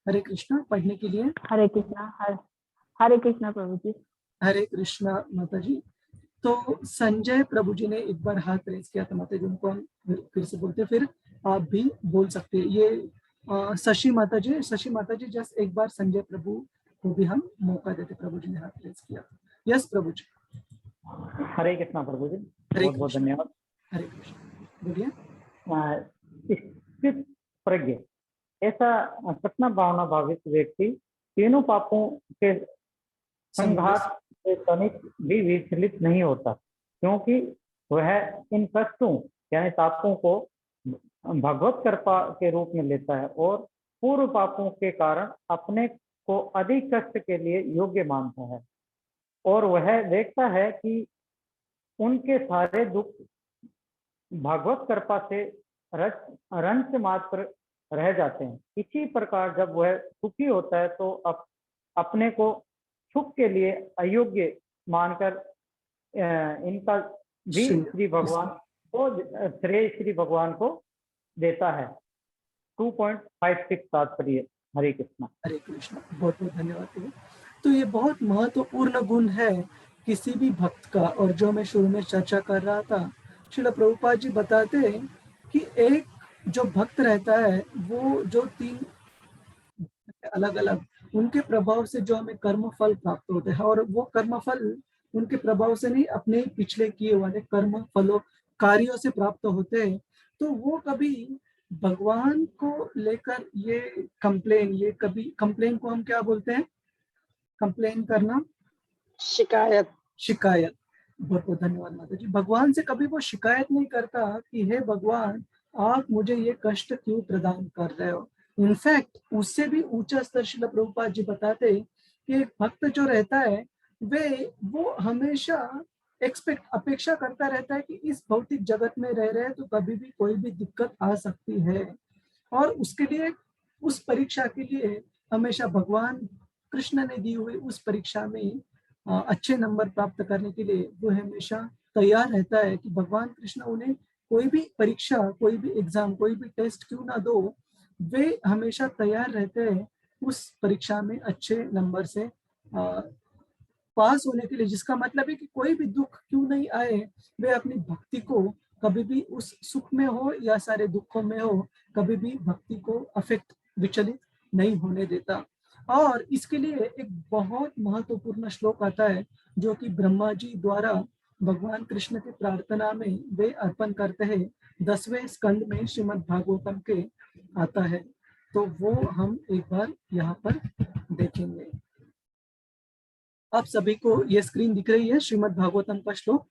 हरे कृष्णा पढ़ने के लिए। हरे कृष्णा। हरे कृष्णा प्रभु जी। हरे कृष्णा माता जी। तो संजय प्रभु जी ने एक बार हाथ रेज किया था माता जी, उनको हम फिर से बोलते, फिर आप भी बोल सकते हैं। ये शशि माता जी जस्ट एक बार संजय प्रभु को भी हम मौका देते। प्रभु जी ने हाथ रेज किया। यस प्रभु जी। हरे कृष्णा प्रभु जी, हरे बहुत बहुत धन्यवाद। हरे कृष्ण बोलिए। स्थित प्रज्ञ ऐसा कृष्ण भावना भावित व्यक्ति तीनों पापों के संघात से तनिक भी विचलित नहीं होता, क्योंकि वह इन कष्टों यानी पापों को भगवत कृपा के रूप में लेता है और पूर्व पापों के कारण अपने को अधिक कष्ट के लिए योग्य मानता है, और वह देखता है कि उनके सारे दुख भगवत कृपा से रंच मात्र रह जाते हैं। इसी प्रकार जब वह सुखी होता है तो अपने को सुख के लिए अयोग्य मानकर इनका भी श्री भगवान को श्रेय श्री भगवान को देता है। 2.56 तात्पर्य। हरे कृष्णा। हरे कृष्णा, बहुत बहुत धन्यवाद। तो ये बहुत महत्वपूर्ण गुण है किसी भी भक्त का, और जो मैं शुरू में चर्चा कर रहा था, श्रील प्रभुपाद जी बताते हैं कि एक जो भक्त रहता है वो जो तीन अलग अलग उनके प्रभाव से जो हमें कर्म फल प्राप्त होते हैं, और वो कर्म फल उनके प्रभाव से नहीं, अपने पिछले किए वाले कर्म फलों कार्यों से प्राप्त होते हैं। तो वो कभी भगवान को लेकर ये कभी कंप्लेन को हम क्या बोलते हैं? कंप्लेन करना, शिकायत। बहुत बहुत धन्यवाद माता जी। भगवान से कभी वो शिकायत नहीं करता कि हे भगवान आप मुझे ये कष्ट क्यों प्रदान कर रहे हो। इनफैक्ट उससे भी ऊंचा स्तर श्रील प्रभुपाद जी बताते कि एक भक्त जो रहता है वो हमेशा अपेक्षा करता रहता है कि इस भौतिक जगत में रह रहे तो कभी भी कोई भी दिक्कत आ सकती है, और उसके लिए उस परीक्षा के लिए हमेशा भगवान कृष्ण ने दी हुई उस परीक्षा में अच्छे नंबर प्राप्त करने के लिए वो हमेशा तैयार रहता है कि भगवान कृष्ण उन्हें कोई भी परीक्षा, कोई भी एग्जाम, कोई भी टेस्ट क्यों ना दो, वे हमेशा तैयार रहते हैं उस परीक्षा में अच्छे नंबर से पास होने के लिए। जिसका मतलब है कि कोई भी दुख क्यों नहीं आए, वे अपनी भक्ति को कभी भी उस सुख में हो या सारे दुखों में हो, कभी भी भक्ति को अफेक्ट विचलित नहीं होने देता। और इसके लिए एक बहुत महत्वपूर्ण श्लोक आता है जो कि ब्रह्मा जी द्वारा भगवान कृष्ण की प्रार्थना में वे अर्पण करते हैं, 10वें स्कंद में श्रीमद् भागवतम के आता है। तो वो हम एक बार यहाँ पर देखेंगे। आप सभी को ये स्क्रीन दिख रही है श्रीमद् भागवतम का श्लोक?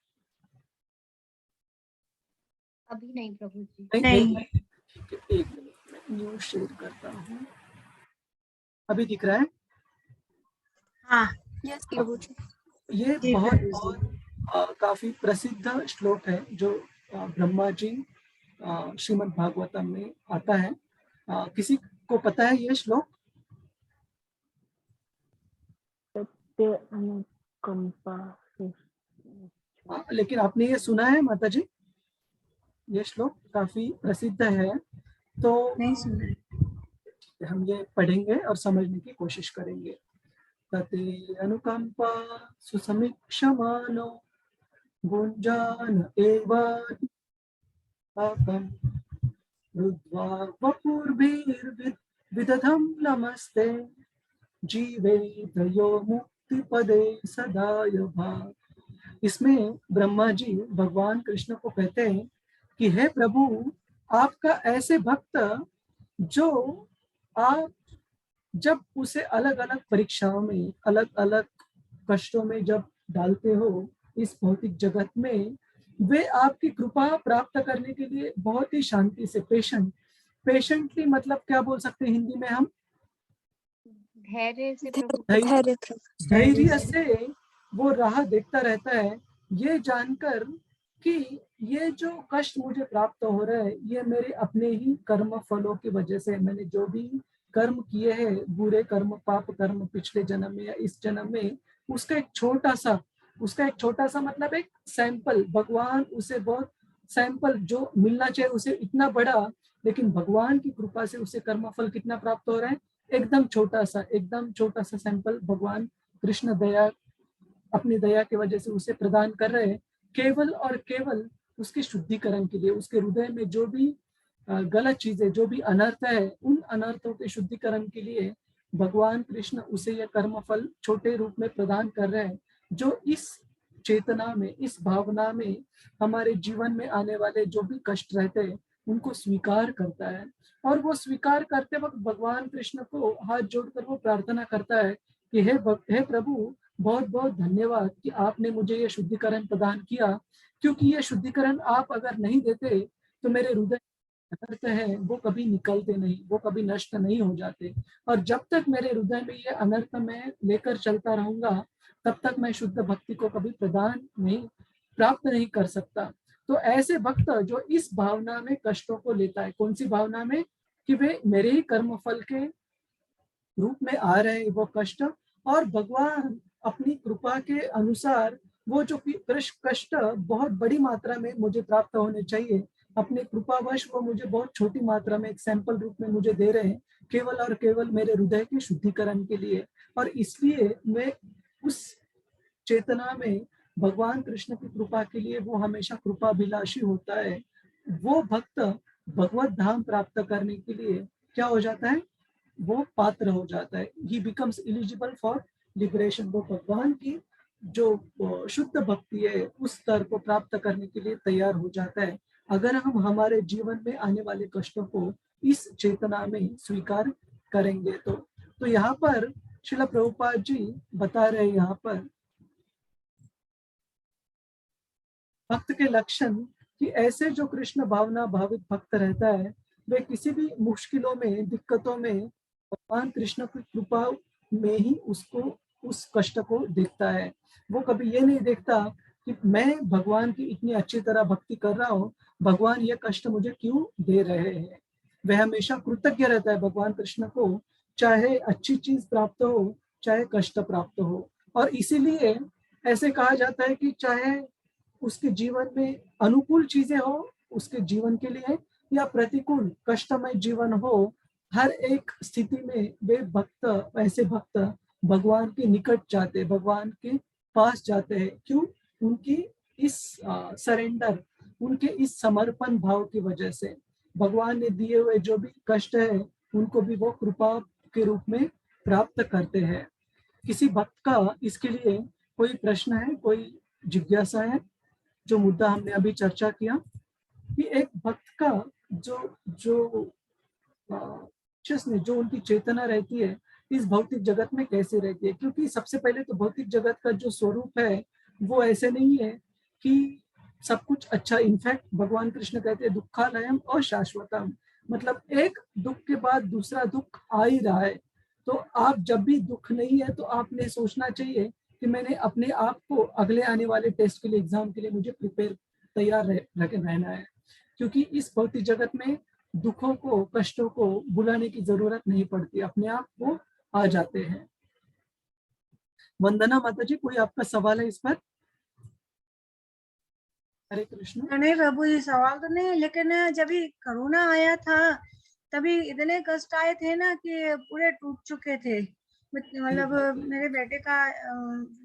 अभी नहीं प्रभु जी। नहीं। एक मिनट न्यू शेयर करता हूँ। अभी दिख रहा है? हाँ। यस प्रभु जी। ये बहुत काफी प्रसिद्ध श्लोक है जो ब्रह्मा जी श्रीमद् भागवतम में आता है। किसी को पता है ये श्लोक? लेकिन आपने ये सुना है माता जी? ये श्लोक काफी प्रसिद्ध है, तो नहीं सुना। हम ये पढ़ेंगे और समझने की कोशिश करेंगे। तते अनुकंपा सुसमीक्षमानो गुंजान एवाकं रुद्वा वपुर्भिर्विदधं नमस्ते जीवेत यो मुक्तिपदे सदाय भाग। इसमें ब्रह्मा जी भगवान कृष्ण को कहते हैं कि हे प्रभु, आपका ऐसे भक्त जो आप जब उसे अलग अलग परीक्षाओं में, अलग अलग कष्टों में जब डालते हो इस भौतिक जगत में, वे आपकी कृपा प्राप्त करने के लिए बहुत ही शांति से, पेशेंटली, मतलब क्या बोल सकते हैं हिंदी में हम, धैर्य से प्रभु धैर्य धैर्य से वो राह देखता रहता है, ये जानकर कि ये जो कष्ट मुझे प्राप्त हो रहा है ये मेरे अपने ही कर्म फलों की वजह से, मैंने जो भी कर्म किए हैं, बुरे कर्म, पाप कर्म, पिछले जन्म में या इस जन्म में, उसका एक छोटा सा मतलब एक सैंपल, भगवान उसे बहुत सैंपल जो मिलना चाहिए उसे इतना बड़ा, लेकिन भगवान की कृपा से उसे कर्म फल कितना प्राप्त हो रहा है, एकदम छोटा सा सैंपल भगवान कृष्ण दया, अपनी दया की वजह से उसे प्रदान कर रहे हैं, केवल और केवल उसके शुद्धिकरण के लिए, उसके हृदय में जो भी गलत चीजें, जो भी अनर्थ है, उन अनर्थों के शुद्धिकरण के लिए भगवान कृष्ण उसे यह कर्म फल छोटे रूप में प्रदान कर रहे हैं, जो इस चेतना में, इस भावना में हमारे जीवन में आने वाले जो भी कष्ट रहते हैं उनको स्वीकार करता है। और वो स्वीकार करते वक्त भगवान कृष्ण को हाथ जोड़कर वो प्रार्थना करता है कि हे प्रभु, बहुत बहुत धन्यवाद कि आपने मुझे ये शुद्धिकरण प्रदान किया, क्योंकि ये शुद्धिकरण आप अगर नहीं देते तो मेरे हृदय अनर्थ है वो कभी निकलते नहीं, वो कभी नष्ट नहीं हो जाते, और जब तक मेरे हृदय में ये अनर्थ मैं लेकर चलता रहूंगा तब तक मैं शुद्ध भक्ति को कभी प्राप्त नहीं कर सकता। तो ऐसे भक्त जो इस भावना में कष्टों को लेता है, कौन सी भावना में, कि वे मेरे ही कर्म फल के रूप में आ रहे हैं वो कष्ट, और भगवान अपनी कृपा के अनुसार वो जो कष्ट बहुत बड़ी मात्रा में मुझे प्राप्त होने चाहिए, अपने कृपावश वो मुझे बहुत छोटी मात्रा में एक सैंपल रूप में मुझे दे रहे हैं, केवल और केवल मेरे हृदय के शुद्धिकरण के लिए। और इसलिए मैं उस चेतना में भगवान कृष्ण की कृपा के लिए, वो हमेशा कृपाभिलाषी होता है, वो भक्त भगवत धाम प्राप्त करने के लिए क्या हो जाता है, वो पात्र हो जाता है, ही बिकम्स एलिजिबल फॉर लिबरेशन। वो भगवान की जो शुद्ध भक्ति है उस स्तर को प्राप्त करने के लिए तैयार हो जाता है, अगर हम हमारे जीवन में आने वाले कष्टों को इस चेतना में स्वीकार करेंगे तो यहाँ पर श्रील प्रभुपाद जी बता रहे हैं, यहाँ पर भक्त के लक्षण कि ऐसे जो कृष्ण भावना भावित भक्त रहता है, वे किसी भी मुश्किलों में, दिक्कतों में भगवान कृष्ण की कृपा में ही उसको, उस कष्ट को देखता है। वो कभी ये नहीं देखता कि मैं भगवान की इतनी अच्छी तरह भक्ति कर रहा हूँ, भगवान ये कष्ट मुझे क्यों दे रहे हैं। वह हमेशा कृतज्ञ रहता है भगवान कृष्ण को, चाहे अच्छी चीज प्राप्त हो, चाहे कष्ट प्राप्त हो। और इसीलिए ऐसे कहा जाता है कि चाहे उसके जीवन में अनुकूल चीजें हो उसके जीवन के लिए, या प्रतिकूल कष्टमय जीवन हो, हर एक स्थिति में वे भक्त, ऐसे भक्त भगवान के निकट जाते, भगवान के पास जाते हैं। क्यों? उनकी इस सरेंडर, उनके इस समर्पण भाव की वजह से भगवान ने दिए हुए जो भी कष्ट है उनको भी वो कृपा के रूप में प्राप्त करते हैं। किसी भक्त का इसके लिए कोई प्रश्न है, कोई जिज्ञासा है? जो मुद्दा हमने अभी चर्चा किया कि एक भक्त का जो उनकी चेतना रहती है इस भौतिक जगत में कैसे रहती है, क्योंकि सबसे पहले तो भौतिक जगत का जो स्वरूप है वो ऐसे नहीं है कि सब कुछ अच्छा। इनफैक्ट भगवान कृष्ण कहते हैं दुखालयम और शाश्वतम, मतलब एक दुख के बाद दूसरा दुख आ ही रहा है। तो आप जब भी दुख नहीं है तो आपने सोचना चाहिए कि मैंने अपने आप को अगले आने वाले टेस्ट के लिए, एग्जाम के लिए मुझे तैयार रहना है, क्योंकि इस भौतिक जगत में दुखों को, कष्टों को बुलाने की जरूरत नहीं पड़ती, अपने आप वो आ जाते हैं। वंदना माता जी, कोई आपका सवाल है इस पर? हरे कृष्ण। नहीं प्रभु जी, सवाल तो नहीं, लेकिन जब भी कोरोना आया था तभी इतने कष्ट आए थे ना कि पूरे टूट चुके थे, मतलब मेरे बेटे का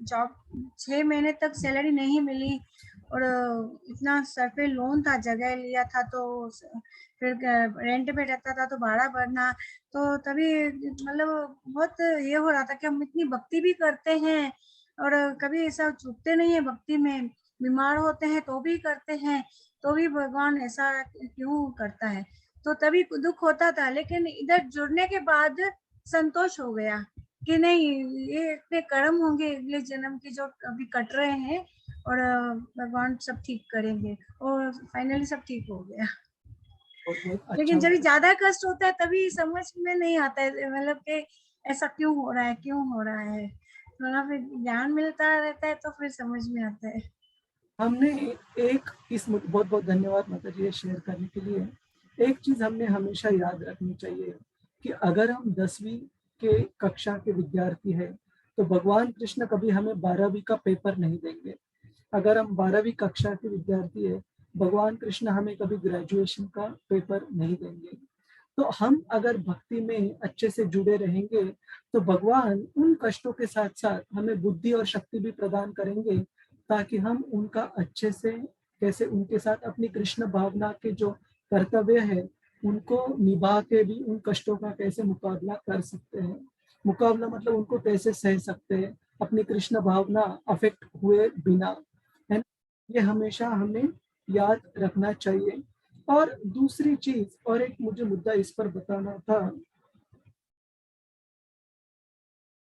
जॉब 6 महीने तक सैलरी नहीं मिली और इतना सर पे लोन था, जगह लिया था तो फिर रेंट पे रहता था तो भाड़ा भरना, तो तभी मतलब बहुत ये हो रहा था कि हम इतनी भक्ति भी करते हैं और कभी ऐसा चूकते नहीं है भक्ति में, बीमार होते हैं तो भी करते हैं, तो भी भगवान ऐसा क्यों करता है, तो तभी दुख होता था। लेकिन इधर जुड़ने के बाद संतोष हो गया कि नहीं, ये इतने कर्म होंगे अगले जन्म के जो अभी कट रहे हैं और भगवान सब ठीक करेंगे, और फाइनली सब ठीक हो गया। बहुत बहुत अच्छा लेकिन जब हुआ। ज्यादा कष्ट होता है तभी समझ में नहीं आता है, मतलब कि ऐसा क्यों हो रहा है, क्यों हो रहा है, थोड़ा फिर ज्ञान मिलता रहता है तो फिर समझ में आता है। हमने एक बहुत बहुत धन्यवाद माता जी ये शेयर करने के लिए। एक चीज हमने हमेशा याद रखनी चाहिए कि अगर हम 10वीं के कक्षा के विद्यार्थी हैं तो भगवान कृष्ण कभी हमें 12वीं का पेपर नहीं देंगे। अगर हम 12वीं कक्षा के विद्यार्थी है, भगवान कृष्ण हमें कभी ग्रेजुएशन का पेपर नहीं देंगे। तो हम अगर भक्ति में अच्छे से जुड़े रहेंगे तो भगवान उन कष्टों के साथ साथ हमें बुद्धि और शक्ति भी प्रदान करेंगे ताकि हम उनका अच्छे से कैसे उनके साथ अपनी कृष्ण भावना के जो कर्तव्य है उनको निभा के भी उन कष्टों का कैसे मुकाबला कर सकते हैं। मुकाबला मतलब उनको कैसे सह सकते हैं अपनी कृष्ण भावना अफेक्ट हुए बिना, है ना। ये हमेशा हमें याद रखना चाहिए। और दूसरी चीज और एक मुझे मुद्दा इस पर बताना था,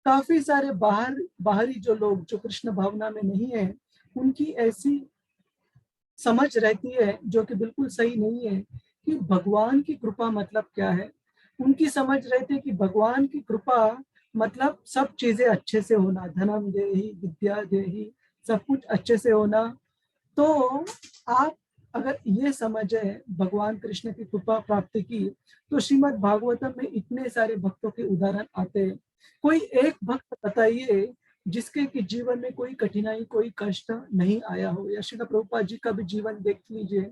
काफी सारे बाहरी जो लोग जो कृष्ण भावना में नहीं है उनकी ऐसी समझ रहती है जो कि बिल्कुल सही नहीं है कि भगवान की कृपा मतलब क्या है। उनकी समझ रहती है कि भगवान की कृपा मतलब सब चीजें अच्छे से होना, धनम देहि विद्या देहि, सब कुछ अच्छे से होना। तो आप अगर ये समझ है भगवान कृष्ण की कृपा प्राप्ति की तो श्रीमद् भागवतम में इतने सारे भक्तों के उदाहरण आते हैं। कोई एक भक्त बताइए जिसके कि जीवन में कोई कठिनाई कोई कष्ट नहीं आया हो। या श्रील प्रभुपाद जी का भी जीवन देख लीजिए,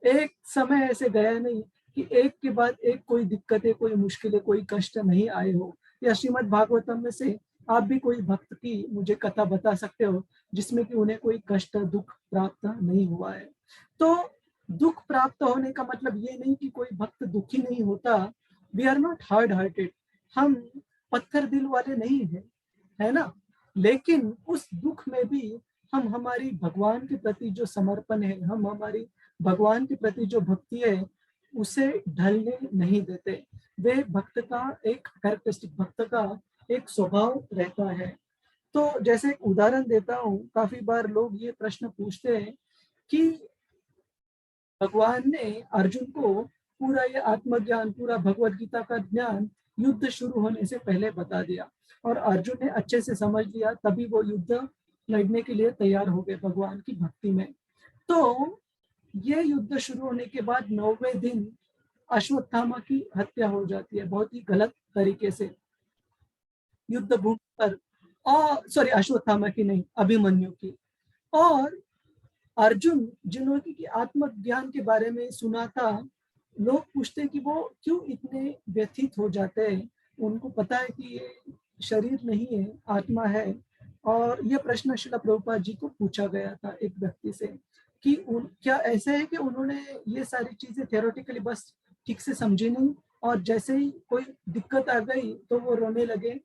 एक समय ऐसे गया नहीं कि एक के बाद एक कोई दिक्कतें कोई मुश्किलें कोई कष्ट नहीं आए हो। या श्रीमद् भागवतम में से आप भी कोई भक्त की मुझे कथा बता सकते हो जिसमें कि उन्हें कोई कष्ट दुख प्राप्त नहीं हुआ है। तो दुख प्राप्त होने का मतलब ये नहीं कि कोई भक्त दुखी नहीं होता। We are not hard hearted, हम पत्थर दिल वाले नहीं है, है ना। लेकिन उस दुख में भी हम हमारी भगवान के प्रति जो समर्पण है, हम हमारी भगवान के प्रति जो भक्ति है उसे ढलने नहीं देते। वे भक्त का एक कैरेक्टरिस्टिक, भक्त का एक स्वभाव रहता है। तो जैसे एक उदाहरण देता हूँ, काफी बार लोग ये प्रश्न पूछते हैं कि भगवान ने अर्जुन को पूरा ये आत्मज्ञान पूरा भगवत गीता का ज्ञान युद्ध शुरू होने से पहले बता दिया और अर्जुन ने अच्छे से समझ लिया, तभी वो युद्ध लड़ने के लिए तैयार हो गए भगवान की भक्ति में। तो ये युद्ध शुरू होने के बाद 9वें दिन अश्वत्थामा की हत्या हो जाती है बहुत ही गलत तरीके से युद्ध भूमि पर। और सॉरी, अश्वत्थामा की नहीं, अभिमन्यु की। और अर्जुन जिन्होंने की आत्मज्ञान के बारे में सुना था, लोग पूछते हैं कि वो क्यों इतने व्यथित हो जाते हैं। उनको पता है कि ये शरीर नहीं है, आत्मा है। और ये प्रश्न श्रील प्रभुपाद जी को पूछा गया था एक व्यक्ति से कि क्या ऐसे है कि उन्होंने ये सारी चीजें थियोरेटिकली बस ठीक से समझी नहीं और जैसे ही कोई दिक्कत आ गई तो वो रोने लगे।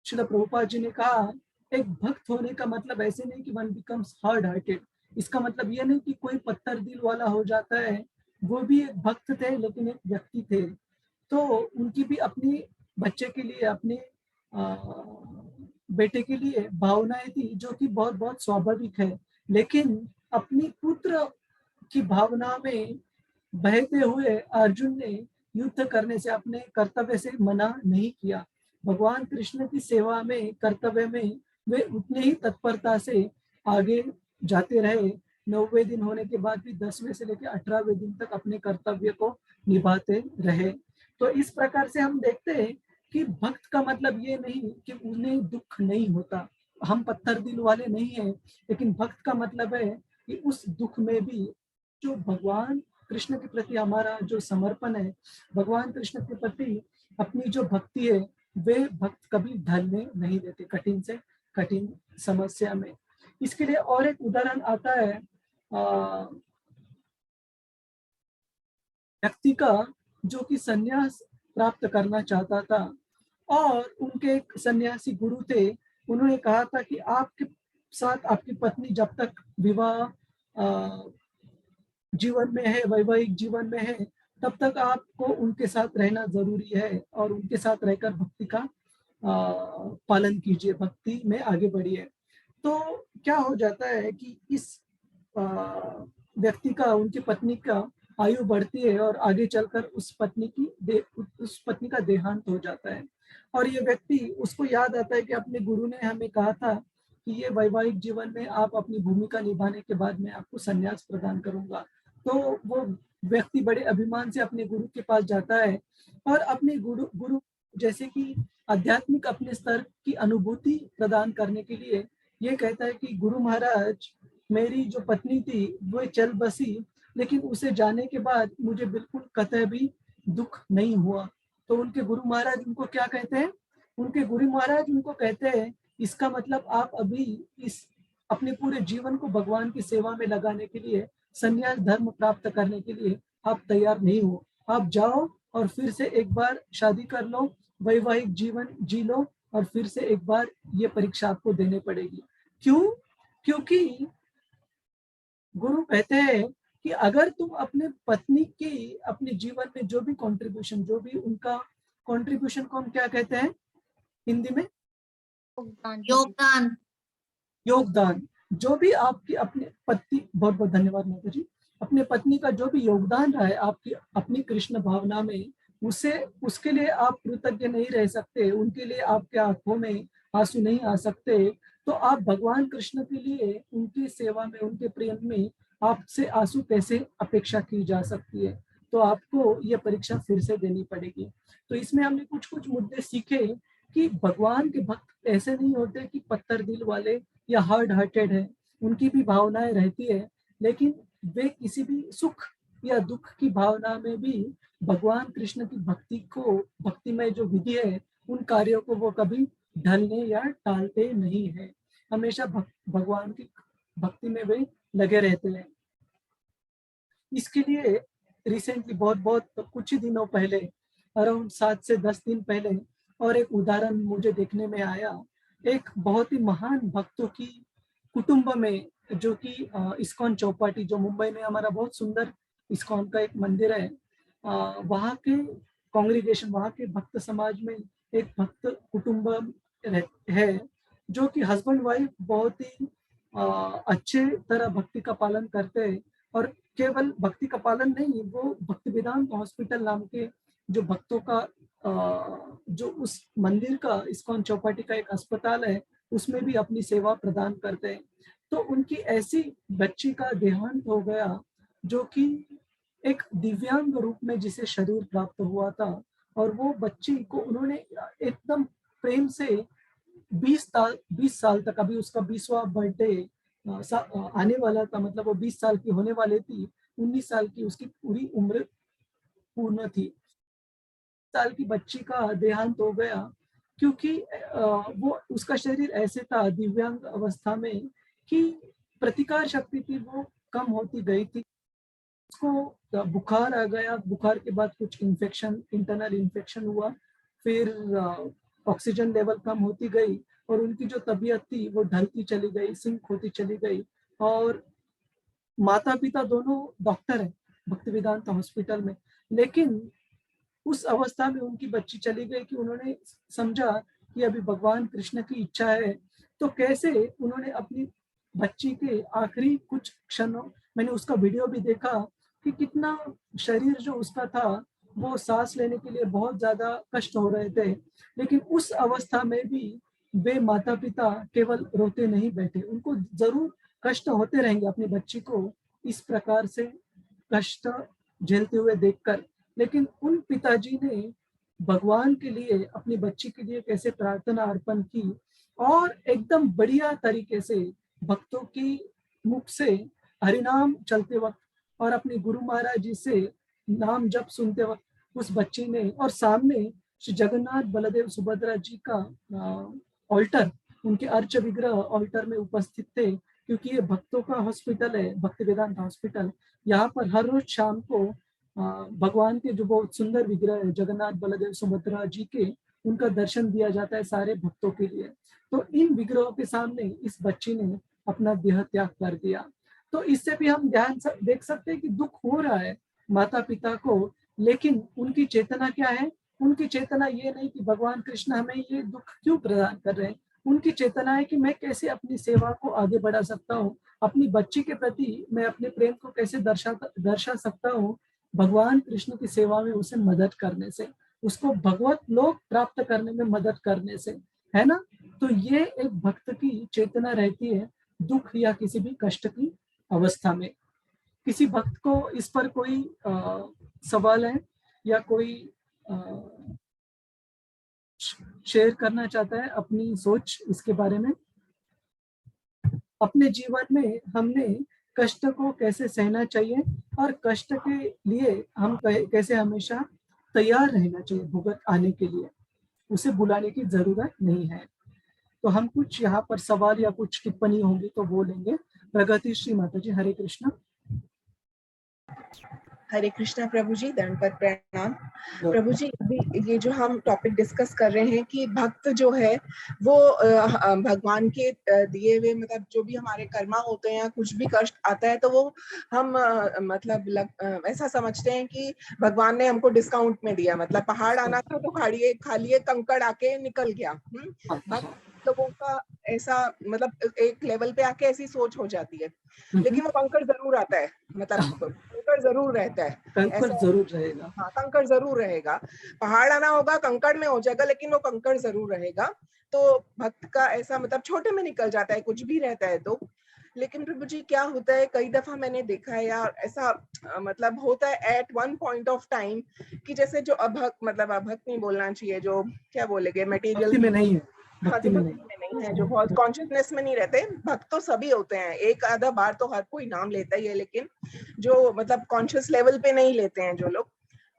श्रील प्रभुपाद जी ने कहा एक भक्त होने का मतलब ऐसे नहीं कि वन बिकम्स हार्ड हार्टेड। इसका मतलब ये नहीं कि कोई पत्थर दिल वाला हो जाता है। वो भी एक भक्त थे लेकिन एक व्यक्ति थे। तो उनकी भी अपनी बच्चे के लिए अपने बेटे के लिए भावनाएं थी जो कि बहुत बहुत स्वाभाविक है। लेकिन अपनी पुत्र की भावना में बहते हुए अर्जुन ने युद्ध करने से अपने कर्तव्य से मना नहीं किया। भगवान कृष्ण की सेवा में कर्तव्य में वे उतने ही तत्परता से आगे जाते रहे। 9वें दिन होने के बाद भी 10वें से लेकर 18वें दिन तक अपने कर्तव्य को निभाते रहे। तो इस प्रकार से हम देखते हैं कि भक्त का मतलब ये नहीं कि उन्हें दुख नहीं होता, हम पत्थर दिल वाले नहीं हैं। लेकिन भक्त का मतलब है कि उस दुख में भी जो भगवान कृष्ण के प्रति हमारा जो समर्पण है, भगवान कृष्ण के प्रति अपनी जो भक्ति है, वे भक्त कभी ढलने नहीं देते कठिन से कठिन समस्या में। इसके लिए और एक उदाहरण आता है व्यक्ति का जो कि संन्यास प्राप्त करना चाहता था और उनके एक सन्यासी गुरु थे। उन्होंने कहा था कि आपके साथ आपकी पत्नी जब तक विवाह जीवन में है, वैवाहिक जीवन में है, तब तक आपको उनके साथ रहना जरूरी है और उनके साथ रहकर भक्ति का पालन कीजिए, भक्ति में आगे बढ़िए। तो क्या हो जाता है कि इस व्यक्ति का, उनकी पत्नी का आयु बढ़ती है और आगे चलकर उस पत्नी का देहांत हो जाता है। और ये व्यक्ति, उसको याद आता है कि अपने गुरु ने हमें कहा था कि ये वैवाहिक जीवन में आप अपनी भूमिका निभाने के बाद मैं आपको संन्यास प्रदान करूंगा। तो वो व्यक्ति बड़े अभिमान से अपने गुरु के पास जाता है और अपने गुरु जैसे कि आध्यात्मिक अपने स्तर की अनुभूति प्रदान करने के लिए ये कहता है कि गुरु महाराज, मेरी जो पत्नी थी वो चल बसी, लेकिन उसे जाने के बाद मुझे बिल्कुल कतई भी दुख नहीं हुआ। तो उनके गुरु महाराज उनको क्या कहते हैं? उनके गुरु महाराज उनको कहते हैं, इसका मतलब आप अभी इस अपने पूरे जीवन को भगवान की सेवा में लगाने के लिए, संन्यास धर्म प्राप्त करने के लिए आप तैयार नहीं हो। आप जाओ और फिर से एक बार शादी कर लो, वैवाहिक जीवन जी लो और फिर से एक बार ये परीक्षा आपको देनी पड़ेगी। क्यों? क्योंकि गुरु कहते हैं कि अगर तुम अपने पत्नी की अपने जीवन में जो भी कंट्रीब्यूशन, जो भी उनका कंट्रीब्यूशन को हम क्या कहते हैं हिंदी में? योगदान। योगदान। जो भी आपकी अपने पत्नी, बहुत बहुत धन्यवाद माता जी, अपने पत्नी का जो भी योगदान रहा है आपकी अपनी कृष्ण भावना में, उसके लिए आप कृतज्ञ नहीं रह सकते, उनके लिए आपके आंखों में आंसू नहीं आ सकते, तो आप भगवान कृष्ण के लिए, उनकी सेवा में, उनके प्रेम में आपसे आंसू कैसे अपेक्षा की जा सकती है? तो आपको ये परीक्षा फिर से देनी पड़ेगी। तो इसमें हमने कुछ कुछ मुद्दे सीखे कि भगवान के भक्त ऐसे नहीं होते कि पत्थर दिल वाले या हार्ड हार्टेड है, उनकी भी भावनाएं रहती है, लेकिन वे किसी भी सुख या दुख की भावना में भी भगवान कृष्ण की भक्ति में जो विधि है, उन कार्यों को वो कभी ढलने या टालते नहीं है, हमेशा भगवान की भक्ति में वे लगे रहते हैं। इसके लिए रिसेंटली बहुत कुछ ही दिनों पहले, अराउंड 7 से 10 दिन पहले, और एक उदाहरण मुझे देखने में आया। एक बहुत ही महान भक्तों की कुटुंब में, जो कि इस्कॉन चौपाटी, जो मुंबई में हमारा बहुत सुंदर इस्कॉन का एक मंदिर है, वहाँ के कांग्रीगेशन, वहाँ के भक्त समाज में एक भक्त कुटुंब है जो कि हस्बैंड वाइफ बहुत ही अच्छे तरह भक्ति का पालन करते हैं। और केवल भक्ति का पालन नहीं, वो भक्ति वेदांत हॉस्पिटल नाम के जो भक्तों का जो उस मंदिर का, इस्कॉन चौपाटी का एक अस्पताल है, उसमें भी अपनी सेवा प्रदान करते हैं। तो उनकी ऐसी बच्ची का देहांत हो गया जो कि एक दिव्यांग रूप में जिसे शरीर प्राप्त हुआ था, और वो बच्ची को उन्होंने एकदम प्रेम से 20 साल तक, अभी उसका 20वां बर्थडे आने वाला था, मतलब वो 20 साल की होने वाली थी, 19 साल की उसकी पूरी उम्र पूर्ण थी। साल की बच्ची का देहांत हो गया क्योंकि वो, उसका शरीर ऐसे था दिव्यांग अवस्था में कि प्रतिकार शक्ति थी वो कम होती गई थी। उसको बुखार आ गया, बुखार के बाद कुछ इन्फेक्शन, इंटरनल इन्फेक्शन हुआ, फिर ऑक्सीजन लेवल कम होती गई और उनकी जो तबीयत थी वो ढलती चली गई, सिंक होती चली गई। और माता पिता दोनों डॉक्टर हैं भक्ति वेदांत हॉस्पिटल में, लेकिन उस अवस्था में उनकी बच्ची चली गई कि उन्होंने समझा कि अभी भगवान कृष्ण की इच्छा है। तो कैसे उन्होंने अपनी बच्ची के आखिरी कुछ क्षणों, मैंने उसका वीडियो भी देखा कि कितना शरीर जो उसका था वो सांस लेने के लिए बहुत ज्यादा कष्ट हो रहे थे, लेकिन उस अवस्था में भी वे माता पिता केवल रोते नहीं बैठे, उनको जरूर कष्ट होते रहेंगे अपनी बच्ची को इस प्रकार से कष्ट झेलते हुए देखकर, लेकिन उन पिताजी ने भगवान के लिए, अपनी बच्ची के लिए कैसे प्रार्थना अर्पण की और एकदम बढ़िया तरीके से भक्तों की मुख से हरिनाम चलते वक्त और अपने गुरु महाराज जी से नाम जप सुनते वक्त उस बच्ची ने, और सामने श्री जगन्नाथ बलदेव सुभद्रा जी का ऑल्टर, उनके अर्च विग्रह ऑल्टर में उपस्थित थे, क्योंकि ये भक्तों का हॉस्पिटल है, भक्ति वेदांत हॉस्पिटल। यहाँ पर हर रोज शाम को भगवान के जो बहुत सुंदर विग्रह है जगन्नाथ बलदेव सुभद्रा जी के, उनका दर्शन दिया जाता है सारे भक्तों के लिए। तो इन विग्रहों के सामने इस बच्ची ने अपना देह त्याग कर दिया। तो इससे भी हम ध्यान से देख सकते हैं कि दुख हो रहा है माता पिता को, लेकिन उनकी चेतना क्या है? उनकी चेतना ये नहीं कि भगवान कृष्ण हमें ये दुख क्यों प्रदान कर रहे हैं। उनकी चेतना है कि मैं कैसे अपनी सेवा को आगे बढ़ा सकता हूँ, अपनी बच्ची के प्रति मैं अपने प्रेम को कैसे दर्शा सकता हूँ भगवान कृष्ण की सेवा में उसे मदद करने से, उसको भगवत लोक प्राप्त करने में मदद करने से, है ना। तो ये एक भक्त की चेतना रहती है दुख या किसी भी कष्ट की अवस्था में। किसी भक्त को इस पर कोई सवाल है या कोई शेयर करना चाहता है अपनी सोच इसके बारे में? अपने जीवन में हमने कष्ट को कैसे सहना चाहिए और कष्ट के लिए हम कैसे हमेशा तैयार रहना चाहिए भुगत आने के लिए, उसे बुलाने की जरूरत नहीं है। तो हम कुछ यहाँ पर सवाल या कुछ टिप्पणी होंगी तो वो लेंगे। प्रगतिश्री माता जी, हरे कृष्णा। हरे कृष्णा प्रभु जी, दंडवत प्रणाम। प्रभु जी, अभी ये जो हम टॉपिक डिस्कस कर रहे हैं कि भक्त जो है वो भगवान के दिए हुए मतलब जो भी हमारे कर्मा होते हैं, कुछ भी कष्ट आता है तो वो हम मतलब ऐसा समझते हैं कि भगवान ने हमको डिस्काउंट में दिया। मतलब पहाड़ आना था तो खाली कंकड़ आके निकल गया। लोगों का ऐसा मतलब एक लेवल पे आके ऐसी सोच हो जाती है, लेकिन वो कंकड़ जरूर आता है, मतलब कंकड़ जरूर रहता है, कंकड़ जरूर रहेगा। हाँ, कंकड़ जरूर रहेगा। पहाड़ आना होगा, कंकड़ में हो जाएगा, लेकिन वो कंकड़ जरूर रहेगा। तो भक्त का ऐसा मतलब छोटे में निकल जाता है, कुछ भी रहता है तो। लेकिन प्रभु जी क्या होता है, कई दफा मैंने देखा है यार, ऐसा मतलब होता है at one point of time कि जैसे जो अभक्त, मतलब अभक्त नहीं बोलना चाहिए, जो क्या बोलेंगे मटेरियल में नहीं है, भक्ति में नहीं है, जो बहुत कॉन्शियसनेस में नहीं रहते। भक्त तो सभी होते हैं, एक आधा बार तो हर कोई नाम लेता ही है, लेकिन जो मतलब कॉन्शियस लेवल पे नहीं लेते हैं जो लोग,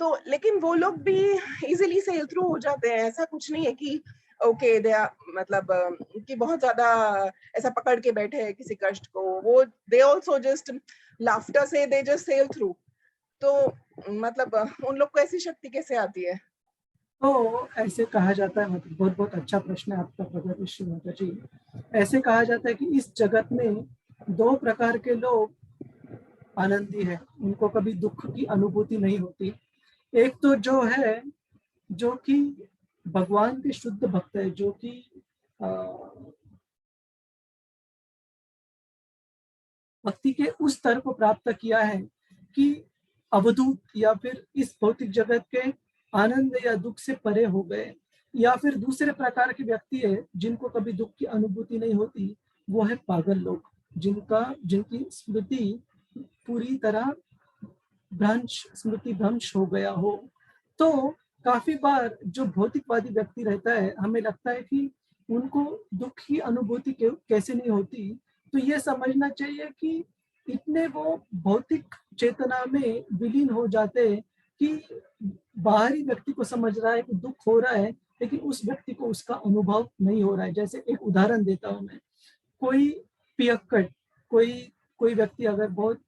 तो लेकिन वो लोग भी इजीली सेल थ्रू हो जाते हैं। ऐसा कुछ नहीं है कि ओके दे मतलब कि बहुत ज्यादा ऐसा पकड़ के बैठे हैं किसी कष्ट को, वो दे ऑल्सो जस्ट लाफ्टर से दे जस्ट सेल थ्रू। तो मतलब उन लोग को ऐसी शक्ति कैसे आती है? तो ऐसे कहा जाता है, मतलब बहुत बहुत अच्छा प्रश्न है आपका प्रगतिश्री माता जी। ऐसे कहा जाता है कि इस जगत में दो प्रकार के लोग आनंदी है, उनको कभी दुख की अनुभूति नहीं होती। एक तो जो है जो कि भगवान के शुद्ध भक्त है, जो कि भक्ति के उस स्तर को प्राप्त किया है कि अवधूत या फिर इस भौतिक जगत के आनंद या दुख से परे हो गए। या फिर दूसरे प्रकार के व्यक्ति है जिनको कभी दुख की अनुभूति नहीं होती, वो है पागल लोग, जिनकी स्मृति पूरी तरह स्मृति भ्रंश हो गया हो। तो काफी बार जो भौतिकवादी व्यक्ति रहता है, हमें लगता है कि उनको दुख की अनुभूति कैसे नहीं होती। तो ये समझना चाहिए कि इतने वो भौतिक चेतना में विलीन हो जाते हैं कि बाहरी व्यक्ति को समझ रहा है कि दुख हो रहा है, लेकिन उस व्यक्ति को उसका अनुभव नहीं हो रहा है। जैसे एक उदाहरण देता हूँ मैं, कोई पियक्कड़, कोई व्यक्ति अगर बहुत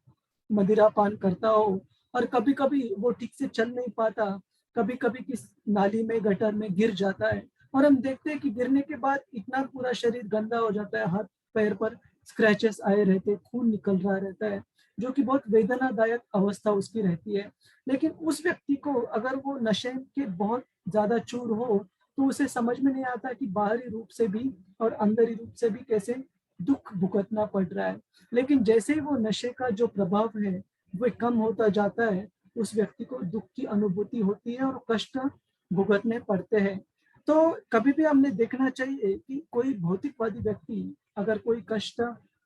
मदिरा पान करता हो और कभी कभी वो ठीक से चल नहीं पाता, कभी कभी किस नाली में गटर में गिर जाता है, और हम देखते हैं कि गिरने के बाद इतना पूरा शरीर गंदा हो जाता है, हाथ पैर पर स्क्रैचेस आए रहते, खून निकल रहा रहता है, जो कि बहुत वेदनादायक अवस्था उसकी रहती है। लेकिन उस व्यक्ति को अगर वो नशे के बहुत ज्यादा चूर हो तो उसे समझ में नहीं आता कि बाहरी रूप से भी और अंदरी रूप से भी कैसे दुख भुगतना पड़ रहा है। लेकिन जैसे ही वो नशे का जो प्रभाव है वो कम होता जाता है, उस व्यक्ति को दुख की अनुभूति होती है और कष्ट भुगतने पड़ते हैं। तो कभी भी हमने देखना चाहिए कि कोई भौतिकवादी व्यक्ति अगर कोई कष्ट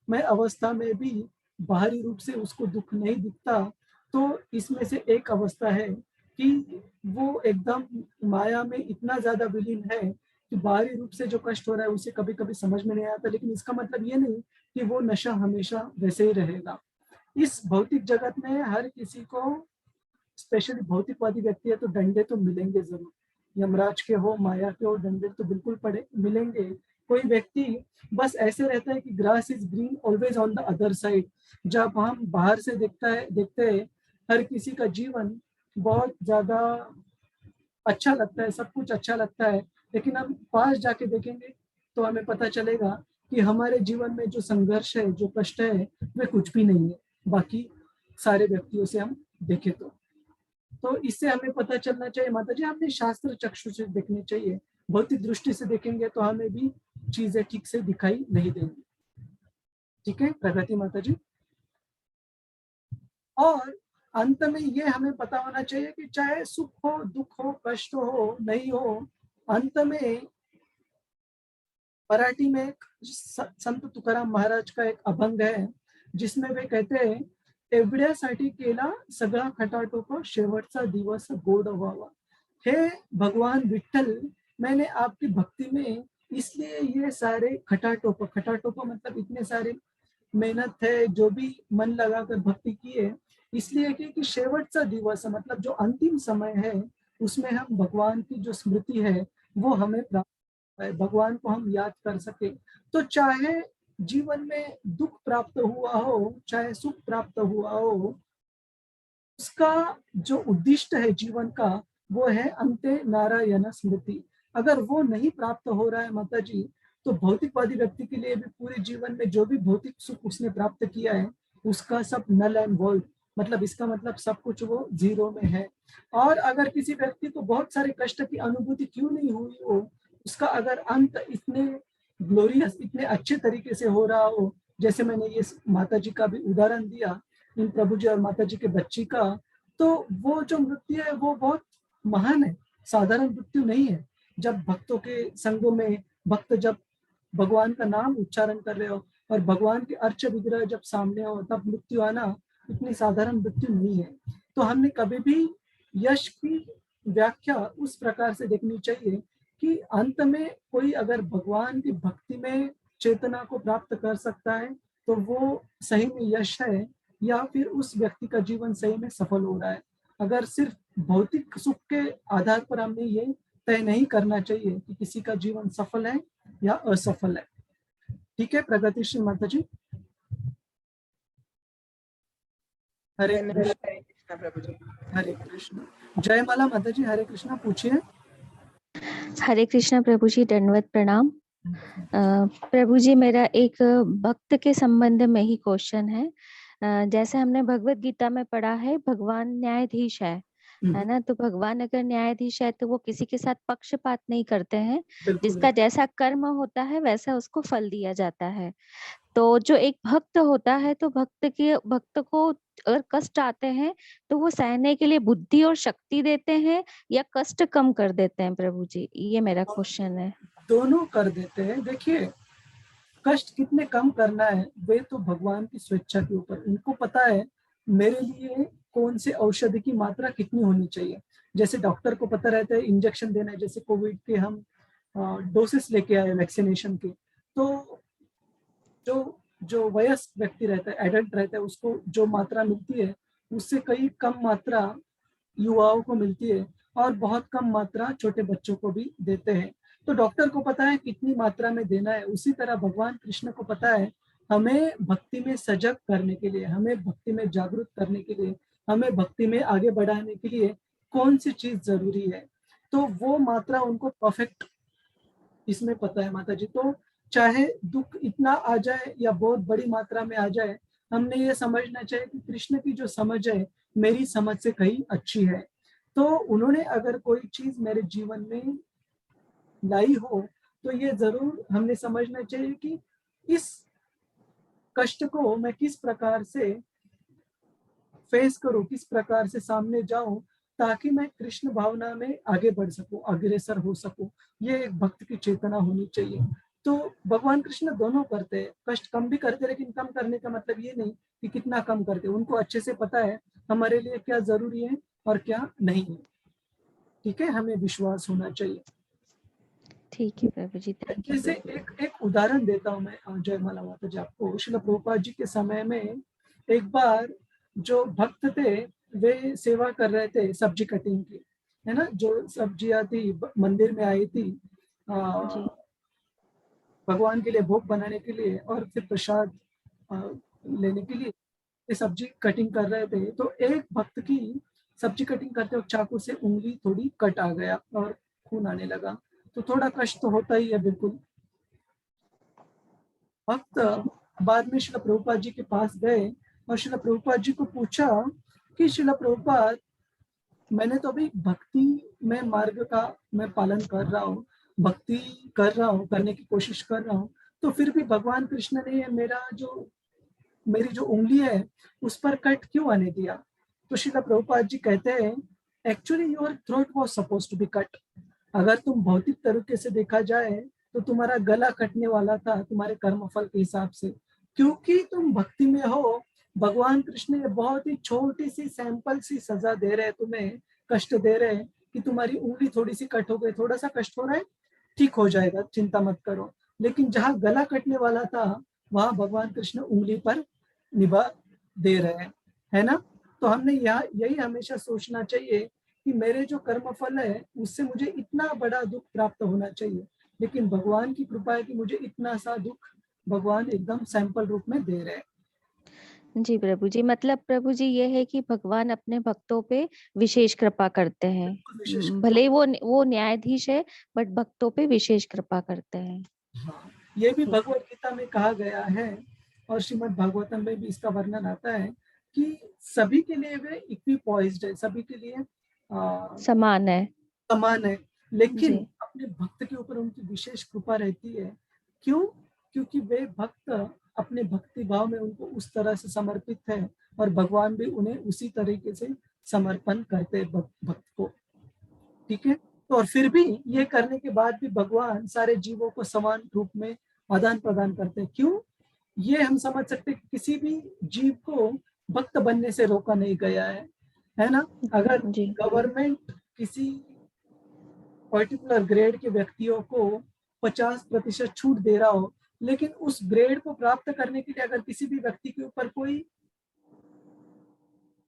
में अवस्था में भी बाहरी रूप से उसको दुख नहीं दिखता, तो इसमें से एक अवस्था है कि वो एकदम माया में इतना ज्यादा विलीन है कि बाहरी रूप से जो कष्ट हो रहा है उसे कभी कभी समझ में नहीं आता। लेकिन इसका मतलब ये नहीं कि वो नशा हमेशा वैसे ही रहेगा। इस भौतिक जगत में हर किसी को, स्पेशली भौतिकवादी व्यक्ति है, तो डंडे तो मिलेंगे जरूर, यमराज के हो, माया के हो, दंड तो बिल्कुल पड़े मिलेंगे। कोई व्यक्ति बस ऐसे रहता है कि grass is green always on the other side. जब हम बाहर से देखते हैं हर किसी का जीवन बहुत ज्यादा अच्छा लगता है, सब कुछ अच्छा लगता है, लेकिन हम पास जाके देखेंगे तो हमें पता चलेगा कि हमारे जीवन में जो संघर्ष है, जो कष्ट है, वे कुछ भी नहीं है बाकी सारे व्यक्तियों से हम देखें तो इससे हमें पता चलना चाहिए माता जी, हमें शास्त्र चक्षु से देखने चाहिए। भौतिक दृष्टि से देखेंगे तो हमें भी चीजें ठीक से दिखाई नहीं देंगी। ठीक है प्रगति माता जी। और अंत में ये हमें पता होना चाहिए कि चाहे सुख हो, दुख हो, कष्ट हो, नहीं हो, अंत में मराठी में एक संत तुकाराम महाराज का एक अभंग है जिसमें वे कहते हैं, एवढ्यासाठी केला सगळा खटाटोप, शेवटचा दिवस गोड व्हावा। हे भगवान विठ्ठल, मैंने आपकी भक्ति में इसलिए ये सारे खटाटोप मतलब इतने सारे मेहनत है, जो भी मन लगाकर भक्ति की है, इसलिए कि शेवटचा दिवस मतलब जो अंतिम समय है उसमें हम भगवान की जो स्मृति है वो हमें प्राप्त है, भगवान को हम याद कर सके। तो चाहे जीवन में दुख प्राप्त हुआ हो, चाहे सुख प्राप्त हुआ हो, उसका जो उद्दिष्ट है जीवन का वो है अंते नारायण स्मृति। अगर वो नहीं प्राप्त हो रहा है माता जी, तो भौतिकवादी व्यक्ति के लिए भी पूरे जीवन में जो भी भौतिक सुख उसने प्राप्त किया है उसका सब नल एंड वॉइड, मतलब इसका मतलब सब कुछ वो जीरो में है। और अगर किसी व्यक्ति को बहुत सारे कष्ट की अनुभूति क्यों नहीं हुई हो, उसका अगर अंत इतने ग्लोरियस, इतने अच्छे तरीके से हो रहा हो, जैसे मैंने ये माता जी का भी उदाहरण दिया, इन प्रभु जी और माता जी के बच्ची का, तो वो जो मृत्यु है वो बहुत महान है, साधारण मृत्यु नहीं है। जब भक्तों के संगों में भक्त जब भगवान का नाम उच्चारण कर रहे हो और भगवान के अर्च विग्रह जब सामने हो, तब मृत्यु आना इतनी साधारण मृत्यु नहीं है। तो हमने कभी भी यश की व्याख्या उस प्रकार से देखनी चाहिए कि अंत में कोई अगर भगवान की भक्ति में चेतना को प्राप्त कर सकता है तो वो सही में यश है, या फिर उस व्यक्ति का जीवन सही में सफल हो रहा है। अगर सिर्फ भौतिक सुख के आधार पर हमें ये तय नहीं करना चाहिए कि किसी का जीवन सफल है या असफल है। ठीक है प्रगतिशील माता जी। हरे कृष्ण प्रभु जी। हरे कृष्ण। जय माला माता जी। हरे कृष्णा, पूछिए। हरे कृष्णा प्रभु जी, दंडवत प्रणाम। प्रभु जी, मेरा एक भक्त के संबंध में ही क्वेश्चन है। जैसे हमने भगवत गीता में पढ़ा है, भगवान न्यायाधीश है ना, तो भगवान अगर न्यायाधीश है तो वो किसी के साथ पक्षपात नहीं करते हैं, जिसका जैसा कर्म होता है वैसा उसको फल दिया जाता है। तो जो एक भक्त होता है, तो भक्त को अगर कष्ट आते हैं तो वो सहने के लिए बुद्धि और शक्ति देते हैं या कष्ट कम कर देते हैं प्रभु जी? ये मेरा क्वेश्चन है। दोनों कर देते हैं। देखिए, कष्ट कितने कम करना है वे तो भगवान की स्वेच्छा के ऊपर, उनको पता है मेरे लिए कौन से औषधि की मात्रा कितनी होनी चाहिए। जैसे डॉक्टर को पता रहता है इंजेक्शन देना है, जैसे कोविड के हम डोसेस लेके आए वैक्सीनेशन के, तो जो वयस्क व्यक्ति रहता है, एडल्ट रहता है, उसको जो मात्रा मिलती है उससे कई कम मात्रा युवाओं को मिलती है और बहुत कम मात्रा छोटे बच्चों को भी देते हैं। तो डॉक्टर को पता है कितनी मात्रा में देना है। उसी तरह भगवान कृष्ण को पता है हमें भक्ति में सजग करने के लिए, हमें भक्ति में जागरूक करने के लिए, हमें भक्ति में आगे बढ़ाने के लिए कौन सी चीज जरूरी है, तो वो मात्रा उनको परफेक्ट इसमें पता है माता जी। तो चाहे दुख इतना आ जाए या बहुत बड़ी मात्रा में आ जाए, हमने ये समझना चाहिए कि कृष्ण की जो समझ है मेरी समझ से कहीं अच्छी है। तो उन्होंने अगर कोई चीज मेरे जीवन में लाई हो तो ये जरूर हमने समझना चाहिए कि इस कष्ट को मैं किस प्रकार से फेस करूं, किस प्रकार से सामने जाऊं, ताकि मैं कृष्ण भावना में आगे बढ़ सकूं, अग्रसर हो सकूं। ये एक भक्त की चेतना होनी चाहिए। तो भगवान कृष्ण दोनों करते हैं, कष्ट कम भी करते, लेकिन कम करने का मतलब ये नहीं कि कितना कम करते, उनको अच्छे से पता है हमारे लिए क्या जरूरी है और क्या नहीं है। ठीक है, हमें विश्वास होना चाहिए। ठीक है प्रभु जी, थैंक यू। जैसे एक उदाहरण देता हूँ मैं जयमाला माता जी आपको। श्रील प्रभुपाद जी के समय में एक बार जो भक्त थे वे सेवा कर रहे थे सब्जी कटिंग की, है ना, जो सब्जियां थी मंदिर में आई थी जी भगवान के लिए भोग बनाने के लिए और फिर प्रसाद लेने के लिए, ये सब्जी कटिंग कर रहे थे, तो एक भक्त की सब्जी कटिंग करते वक्त चाकू से उंगली थोड़ी कट आ गया और खून आने लगा। तो थोड़ा कष्ट तो होता ही है बिल्कुल। भक्त जी बाद में शिला प्रभुपाद जी के पास गए और शिला प्रभुपाद जी को पूछा कि शिला प्रभुपाद, मैंने तो अभी भक्ति में मार्ग का मैं पालन कर रहा हूँ, भक्ति कर रहा हूँ, करने की कोशिश कर रहा हूँ, तो फिर भी भगवान कृष्ण ने मेरी जो उंगली है उस पर कट क्यों आने दिया? तो श्रीला प्रभुपाद जी कहते हैं, actually your throat was supposed to be cut. अगर तुम भौतिक तरीके से देखा जाए तो तुम्हारा गला कटने वाला था तुम्हारे कर्मफल के हिसाब से, क्योंकि तुम भक्ति में हो। भगवान कृष्ण ने बहुत ही छोटी सी सैंपल सी सजा दे रहे हैं तुम्हें, कष्ट दे रहे हैं कि तुम्हारी उंगली थोड़ी सी कट हो गई, थोड़ा सा कष्ट हो रहा है, ठीक हो जाएगा, चिंता मत करो। लेकिन जहां गला कटने वाला था वहां भगवान कृष्ण उंगली पर निभा दे रहे हैं, है ना। तो हमने यही हमेशा सोचना चाहिए कि मेरे जो कर्मफल है उससे मुझे इतना बड़ा दुख प्राप्त होना चाहिए, लेकिन भगवान की कृपा है कि मुझे इतना सा दुख भगवान एकदम सैंपल रूप में दे रहे हैं। जी प्रभु जी, मतलब प्रभु जी ये है कि भगवान अपने भक्तों पे विशेष कृपा करते हैं। विशेष भले ही वो न्यायाधीश है, बट भक्तों पे विशेष कृपा करते हैं। हाँ, ये भी भगवत गीता में कहा गया है और श्रीमद् भागवतम में भी इसका वर्णन आता है कि सभी के लिए वे इक्विपॉइज्ड है, सभी के लिए समान है। समान है, लेकिन जी अपने भक्त के ऊपर उनकी विशेष कृपा रहती है। क्यों? क्योंकि वे भक्त अपने भक्ति भाव में उनको उस तरह से समर्पित है और भगवान भी उन्हें उसी तरीके से समर्पण करते भक्त को। ठीक है, तो और फिर भी ये करने के बाद भी भगवान सारे जीवों को समान रूप में आदान प्रदान करते हैं। क्यों? ये हम समझ सकते हैं कि किसी भी जीव को भक्त बनने से रोका नहीं गया है ना। अगर जी गवर्नमेंट किसी पर्टिकुलर ग्रेड के व्यक्तियों को 50% छूट दे रहा हो, लेकिन उस ग्रेड को प्राप्त करने के लिए अगर किसी भी व्यक्ति के ऊपर कोई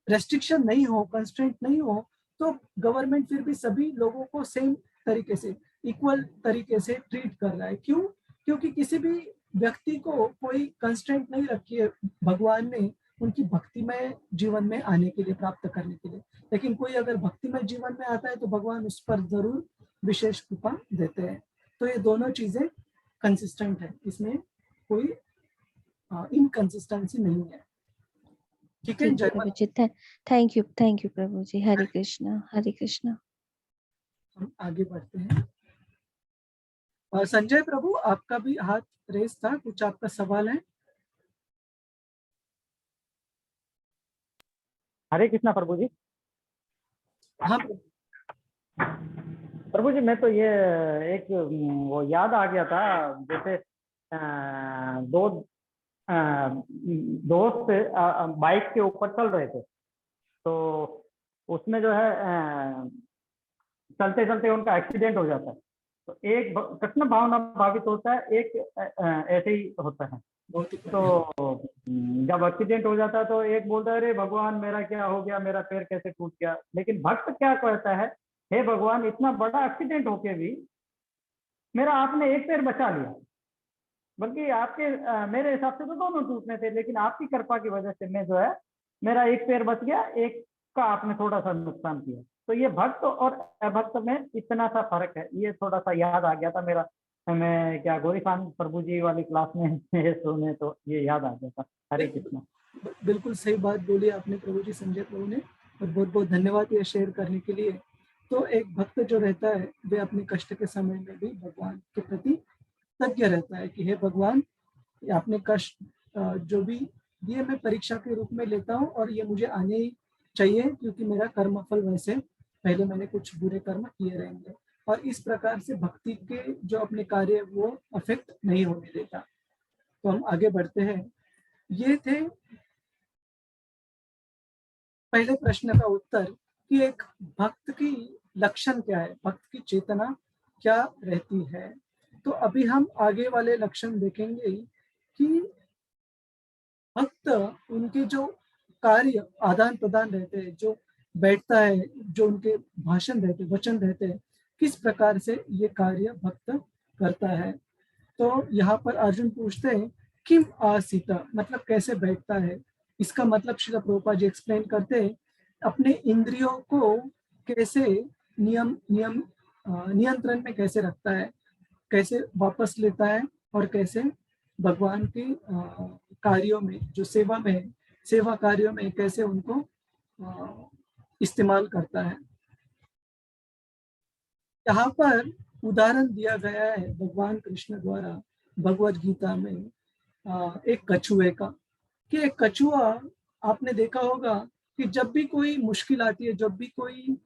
रेस्ट्रिक्शन नहीं हो, कंस्ट्रेंट नहीं हो, तो गवर्नमेंट फिर भी सभी लोगों को सेम तरीके से, इक्वल तरीके से ट्रीट कर रहा है। क्यों? क्योंकि किसी भी व्यक्ति को कोई कंस्ट्रेंट नहीं रखी है भगवान ने उनकी भक्तिमय जीवन में आने के लिए, प्राप्त करने के लिए। लेकिन कोई अगर भक्तिमय जीवन में आता है तो भगवान उस पर जरूर विशेष कृपा देते हैं। तो ये दोनों चीजें कंसिस्टेंट है, इसमें कोई इनकंसिस्टेंसी नहीं है। ठीक है, जी जय प्रभु माता। जी, थैंक यू प्रभु जी। हरे कृष्णा हरे कृष्णा। हम आगे बढ़ते हैं। और संजय प्रभु, आपका भी हाथ रेस था, कुछ आपका सवाल है? हरे कृष्णा प्रभु जी। हाँ प्रभु जी, मैं तो ये एक वो याद आ गया था, जैसे दो दोस्त बाइक के ऊपर चल रहे थे, तो उसमें जो है चलते चलते उनका एक्सीडेंट हो जाता है। तो एक कृष्ण भावना भावित होता है, एक ऐसे ही होता है। बहुत ही तो जब एक्सीडेंट हो जाता है तो एक बोलता है, अरे भगवान मेरा क्या हो गया, मेरा पैर कैसे टूट गया। लेकिन भक्त क्या कहता है, हे भगवान, इतना बड़ा एक्सीडेंट होके भी मेरा आपने एक पैर बचा लिया, बल्कि आपके मेरे हिसाब से तो दोनों टूटने थे, लेकिन आपकी कृपा की वजह से मैं जो है मेरा एक पैर बच गया, एक का आपने थोड़ा सा नुकसान किया। तो ये भक्त और अभक्त में इतना सा फर्क है, ये थोड़ा सा याद आ गया था मेरा। मैं क्या गौरीकांत प्रभु जी वाली क्लास में सुने तो ये याद आ गया था। हरे कृष्णा। बिल्कुल सही बात बोली आपने प्रभु जी, संजय प्रभु ने, और बहुत बहुत धन्यवाद ये शेयर करने के लिए। तो एक भक्त जो रहता है वे अपने कष्ट के समय में भी भगवान के प्रति तज्ञ रहता है कि हे भगवान, आपने कष्ट जो भी दिए मैं परीक्षा के रूप में लेता हूँ और ये मुझे आने ही चाहिए, क्योंकि मेरा कर्मफल वैसे पहले मैंने कुछ बुरे कर्म किए रहेंगे। और इस प्रकार से भक्ति के जो अपने कार्य वो अफेक्ट नहीं होने देता। तो हम आगे बढ़ते हैं। ये थे पहले प्रश्न का उत्तर कि एक भक्त की लक्षण क्या है, भक्त की चेतना क्या रहती है। तो अभी हम आगे वाले लक्षण देखेंगे कि भक्त उनके जो कार्य आदान प्रदान रहते हैं, जो बैठता है, जो उनके भाषण रहते, वचन रहते हैं, किस प्रकार से ये कार्य भक्त करता है। तो यहाँ पर अर्जुन पूछते हैं किम आसीता, मतलब कैसे बैठता है। इसका मतलब श्रील प्रभुपाद जी एक्सप्लेन करते हैं अपने इंद्रियों को कैसे नियंत्रण में कैसे रखता है, कैसे वापस लेता है, और कैसे भगवान के कार्यों में, जो सेवा में है, सेवा कार्यों में कैसे उनको इस्तेमाल करता है। यहाँ पर उदाहरण दिया गया है भगवान कृष्ण द्वारा भगवत गीता में एक कछुए का, कि एक कछुआ, आपने देखा होगा कि जब भी कोई मुश्किल आती है, जब भी कोई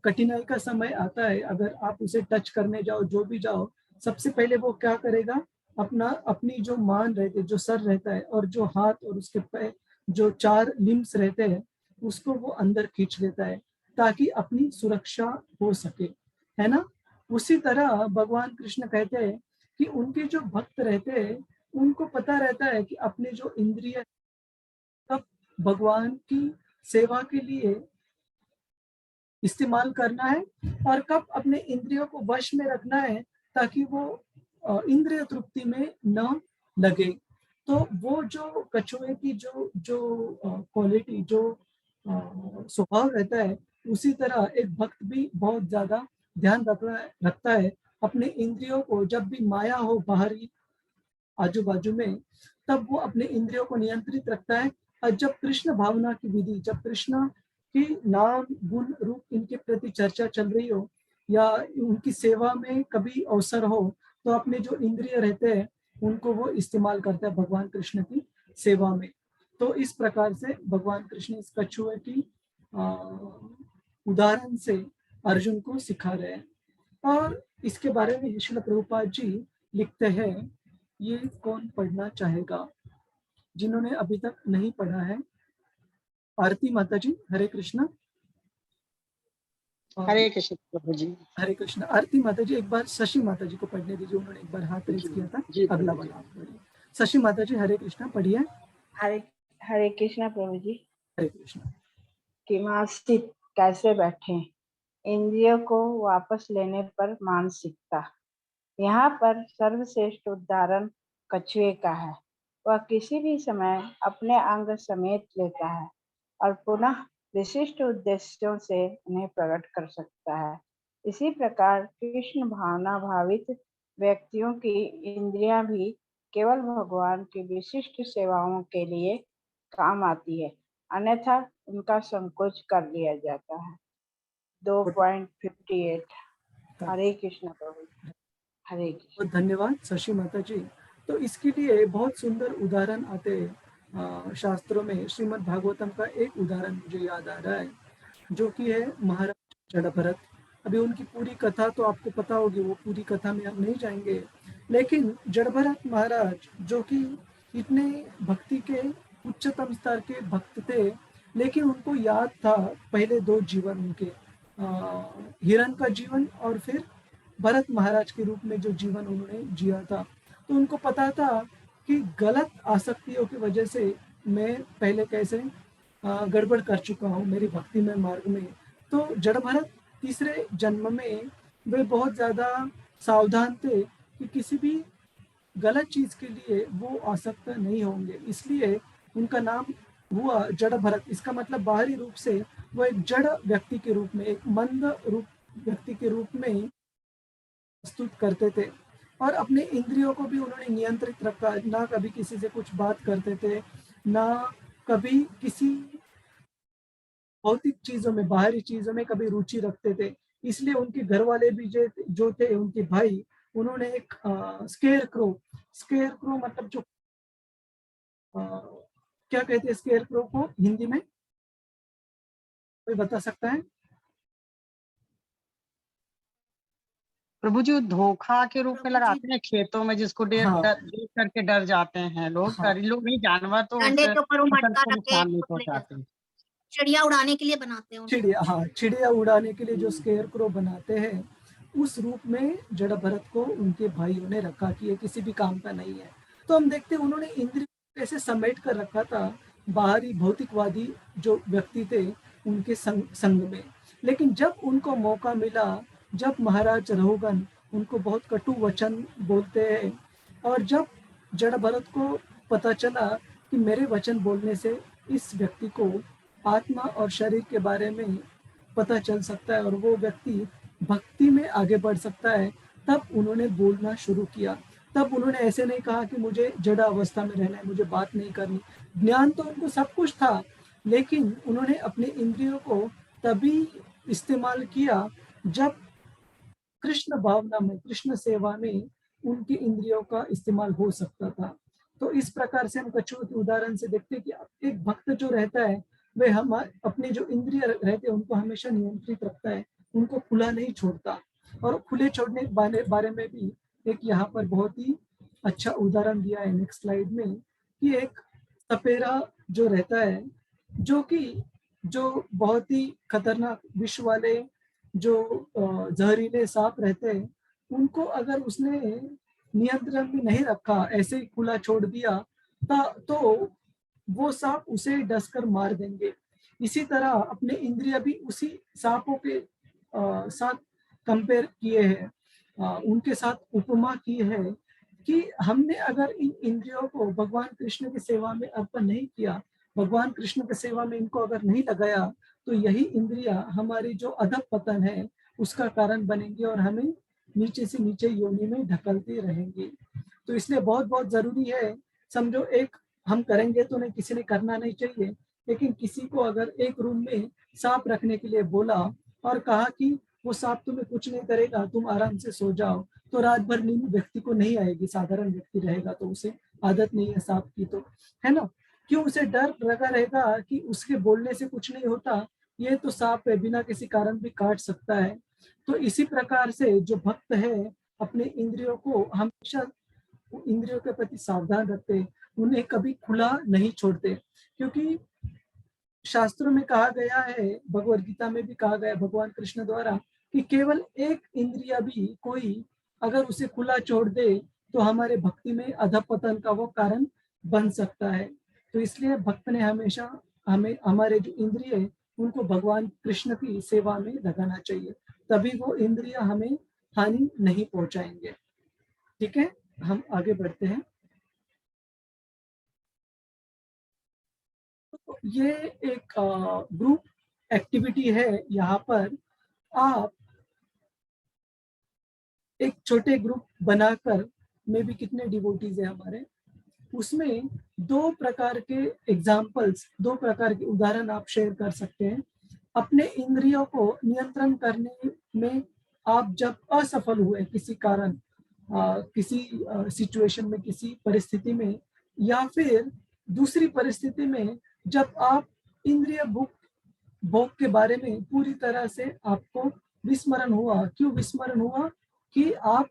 कठिनाई का समय आता है, अगर आप उसे टच करने जाओ, जो भी जाओ, सबसे पहले वो क्या करेगा, अपनी जो मान रहते, जो सर रहता है, और जो हाथ और उसके पैर, जो 4 लिम्स रहते हैं, उसको वो अंदर खींच लेता है ताकि अपनी सुरक्षा हो सके, है ना। उसी तरह भगवान कृष्ण कहते हैं कि उनके जो भक्त रहते हैं उनको पता रहता है कि अपने जो इंद्रिय कब भगवान की सेवा के लिए इस्तेमाल करना है और कब अपने इंद्रियों को वश में रखना है ताकि वो इंद्रिय तृप्ति में न लगे। तो वो जो कछुए की जो क्वालिटी, जो स्वभाव रहता है, उसी तरह एक भक्त भी बहुत ज्यादा ध्यान रखता है अपने इंद्रियों को। जब भी माया हो बाहरी आजू बाजू में, तब वो अपने इंद्रियों को नियंत्रित रखता है। और जब कृष्ण भावना की विधि, जब कृष्ण की नाम गुण रूप इनके प्रति चर्चा चल रही हो या उनकी सेवा में कभी अवसर हो, तो अपने जो इंद्रिय रहते हैं उनको वो इस्तेमाल करता है भगवान कृष्ण की सेवा में। तो इस प्रकार से भगवान कृष्ण इस कछुए की उदाहरण से अर्जुन को सिखा रहे हैं। और इसके बारे में श्रील प्रभुपाद जी लिखते हैं, ये कौन पढ़ना चाहेगा जिन्होंने अभी तक नहीं पढ़ा है? आरती माता जी, हरे कृष्णा। हरे कृष्ण प्रभु जी। हरे कृष्ण। आरती माता जी, एक बार शशि माता जी को पढ़ने दीजिए, उन्होंने एक बार हाथ रेज किया था। अगला वाला आप पढ़िए। शशि माता जी, हरे कृष्णा पढ़िए। हरे कृष्णा प्रभु जी। हरे कृष्ण। किमासित, कैसे बैठे, इंद्रियों को वापस लेने पर मानसिकता। यहाँ पर सर्वश्रेष्ठ उदाहरण कछुए का है। वह किसी भी समय अपने अंग समेत लेता है और पुनः विशिष्ट उद्देश्यों से उन्हें प्रकट कर सकता है। इसी प्रकार कृष्ण भावना भावित व्यक्तियों की इंद्रियां भी केवल भगवान की विशिष्ट सेवाओं के लिए काम आती है, अन्यथा उनका संकोच कर लिया जाता है। 2.58। हरे कृष्ण प्रभु। हरे कृष्ण। धन्यवाद शशि माता जी। तो इसके लिए बहुत सुंदर उदाहरण आते हैं शास्त्रों में। श्रीमद् भागवतम का एक उदाहरण मुझे याद आ रहा है, जो कि है महाराज जड़भरत। अभी उनकी पूरी कथा तो आपको पता होगी, वो पूरी कथा में हम नहीं जाएंगे, लेकिन जड़भरत महाराज जो कि इतने भक्ति के उच्चतम स्तर के भक्त थे, लेकिन उनको याद था पहले 2 जीवन उनके, हिरण का जीवन और फिर भरत महाराज के रूप में जो जीवन उन्होंने जिया था। तो उनको पता था कि गलत आसक्तियों की वजह से मैं पहले कैसे गड़बड़ कर चुका हूँ मेरी भक्ति में, मार्ग में। तो जड़भरत तीसरे जन्म में वे बहुत ज़्यादा सावधान थे कि किसी भी गलत चीज़ के लिए वो आसक्त नहीं होंगे, इसलिए उनका नाम हुआ जड़भरत। इसका मतलब बाहरी रूप से वो एक जड़ व्यक्ति के रूप में, एक मंद रूप व्यक्ति के रूप में प्रस्तुत करते थे। और अपने इंद्रियों को भी उन्होंने नियंत्रित रखा, ना कभी किसी से कुछ बात करते थे, ना कभी किसी भौतिक चीजों में, बाहरी चीजों में कभी रुचि रखते थे। इसलिए उनके घर वाले भी जो थे, उनके भाई, उन्होंने एक स्केयर क्रो मतलब जो क्या कहते हैं स्केयर क्रो को हिंदी में, कोई बता सकता है? प्रभु जी धोखा के रूप में लगाते हैं खेतों में, जिसको देख करके डर जाते हैं लोग। लोग नहीं, जानवर तो डंडे के ऊपर मटका रख के नहीं पहुंचाते। चिड़िया उड़ाने के लिए बनाते हैं। चिड़िया उड़ाने के लिए जो स्केयर क्रो बनाते हैं, उस रूप में जड़भरत को उनके भाइयों ने रखा कि ये किसी भी काम का नहीं है। तो हम देखते हैं उन्होंने इंद्रिय कैसे समेट कर रखा था। बाहरी भौतिकवादी जो व्यक्ति थे उनके संग में। लेकिन जब उनको मौका मिला, जब महाराज रहुगन उनको बहुत कटु वचन बोलते हैं, और जब जड़ भरत को पता चला कि मेरे वचन बोलने से इस व्यक्ति को आत्मा और शरीर के बारे में पता चल सकता है और वो व्यक्ति भक्ति में आगे बढ़ सकता है, तब उन्होंने बोलना शुरू किया। तब उन्होंने ऐसे नहीं कहा कि मुझे जड़ अवस्था में रहना है, मुझे बात नहीं करनी। ज्ञान तो उनको सब कुछ था, लेकिन उन्होंने अपने इंद्रियों को तभी इस्तेमाल किया जब कृष्ण भावना में, कृष्ण सेवा में उनकी इंद्रियों का इस्तेमाल हो सकता था। तो इस प्रकार से हम कछुओं के उदाहरण से देखते हैं कि एक भक्त जो रहता है वह हम अपने जो इंद्रिय रहते हैं उनको हमेशा नियंत्रित रखता है, उनको खुला नहीं छोड़ता। और खुले छोड़ने के बारे में भी एक यहाँ पर बहुत ही अच्छा उदाहरण दिया है नेक्स्ट स्लाइड में, कि एक सपेरा जो रहता है, जो बहुत ही खतरनाक विष वाले जो जहरीले सांप रहते हैं, उनको अगर उसने नियंत्रण में नहीं रखा, ऐसे ही खुला छोड़ दिया, तो वो सांप उसे डसकर मार देंगे। इसी तरह अपने इंद्रिय भी उसी सांपों के साथ कंपेयर किए हैं, उनके साथ उपमा की है कि हमने अगर इन इंद्रियों को भगवान कृष्ण की सेवा में अर्पण नहीं किया, भगवान कृष्ण की सेवा में इनको अगर नहीं लगाया, तो यही इंद्रिया हमारी जो अधः पतन है उसका कारण बनेंगे और हमें नीचे से नीचे योनि में ढकलते रहेंगे। तो इसलिए बहुत बहुत जरूरी है, समझो एक हम करेंगे तो नहीं, किसी ने करना नहीं चाहिए, लेकिन किसी को अगर एक रूम में सांप रखने के लिए बोला और कहा कि वो सांप तुम्हें कुछ नहीं करेगा, तुम आराम से सो जाओ, तो रात भर नींद व्यक्ति को नहीं आएगी। साधारण व्यक्ति रहेगा तो उसे आदत नहीं है सांप की, तो है ना, क्यों उसे डर लगा रहेगा कि उसके बोलने से कुछ नहीं होता, ये तो सांप है, बिना किसी कारण भी काट सकता है। तो इसी प्रकार से जो भक्त है अपने इंद्रियों को हमेशा इंद्रियों के प्रति सावधान रखते, उन्हें कभी खुला नहीं छोड़ते, क्योंकि शास्त्रों में कहा गया है, भगवद गीता में भी कहा गया भगवान कृष्ण द्वारा, कि केवल एक इंद्रिया भी कोई अगर उसे खुला छोड़ दे तो हमारे भक्ति में अधपतन का वो कारण बन सकता है। तो इसलिए भक्त ने हमेशा हमें हमारे जो इंद्रिय है उनको भगवान कृष्ण की सेवा में लगाना चाहिए, तभी वो इंद्रिय हमें हानि नहीं पहुंचाएंगे। ठीक है, हम आगे बढ़ते हैं। तो ये एक ग्रुप एक्टिविटी है। यहाँ पर आप एक छोटे ग्रुप बनाकर, में भी कितने डिवोटीज है हमारे, उसमें दो प्रकार के एग्जाम्पल्स, दो प्रकार के उदाहरण आप शेयर कर सकते हैं। अपने इंद्रियों को नियंत्रण करने में आप जब असफल हुए किसी कारण, किसी सिचुएशन में, किसी परिस्थिति में, या फिर दूसरी परिस्थिति में जब आप इंद्रिय भोग के बारे में पूरी तरह से आपको विस्मरण हुआ। क्यों विस्मरण हुआ? कि आप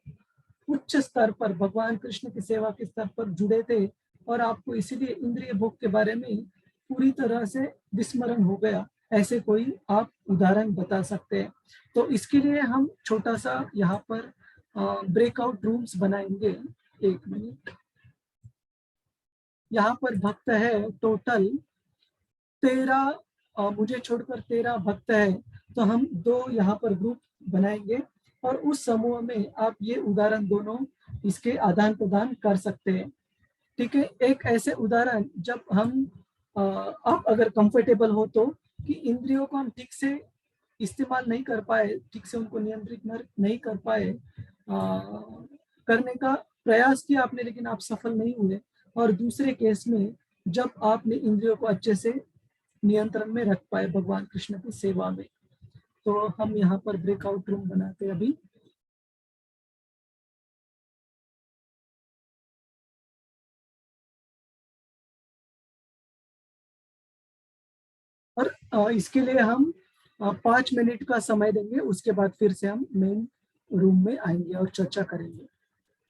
उच्च स्तर पर भगवान कृष्ण की सेवा के स्तर पर जुड़े थे और आपको इसीलिए इंद्रिय भोग के बारे में पूरी तरह से विस्मरण हो गया। ऐसे कोई आप उदाहरण बता सकते हैं? तो इसके लिए हम छोटा सा यहाँ पर ब्रेकआउट रूम्स बनाएंगे। एक मिनट, यहाँ पर भक्त है टोटल 13, मुझे छोड़कर 13 भक्त है, तो हम दो यहाँ पर ग्रुप बनाएंगे और उस समूह में आप ये उदाहरण दोनों इसके आदान प्रदान कर सकते हैं। ठीक है, एक ऐसे उदाहरण जब हम आप अगर कंफर्टेबल हो तो, कि इंद्रियों को हम ठीक से इस्तेमाल नहीं कर पाए, ठीक से उनको नियंत्रित नहीं कर पाए, करने का प्रयास किया आपने लेकिन आप सफल नहीं हुए, और दूसरे केस में जब आपने इंद्रियों को अच्छे से नियंत्रण में रख पाए भगवान कृष्ण की सेवा में। तो हम यहाँ पर ब्रेकआउट रूम बनाते हैं अभी। और इसके लिए हम 5 मिनट का समय देंगे, उसके बाद फिर से हम मेन रूम में आएंगे और चर्चा करेंगे।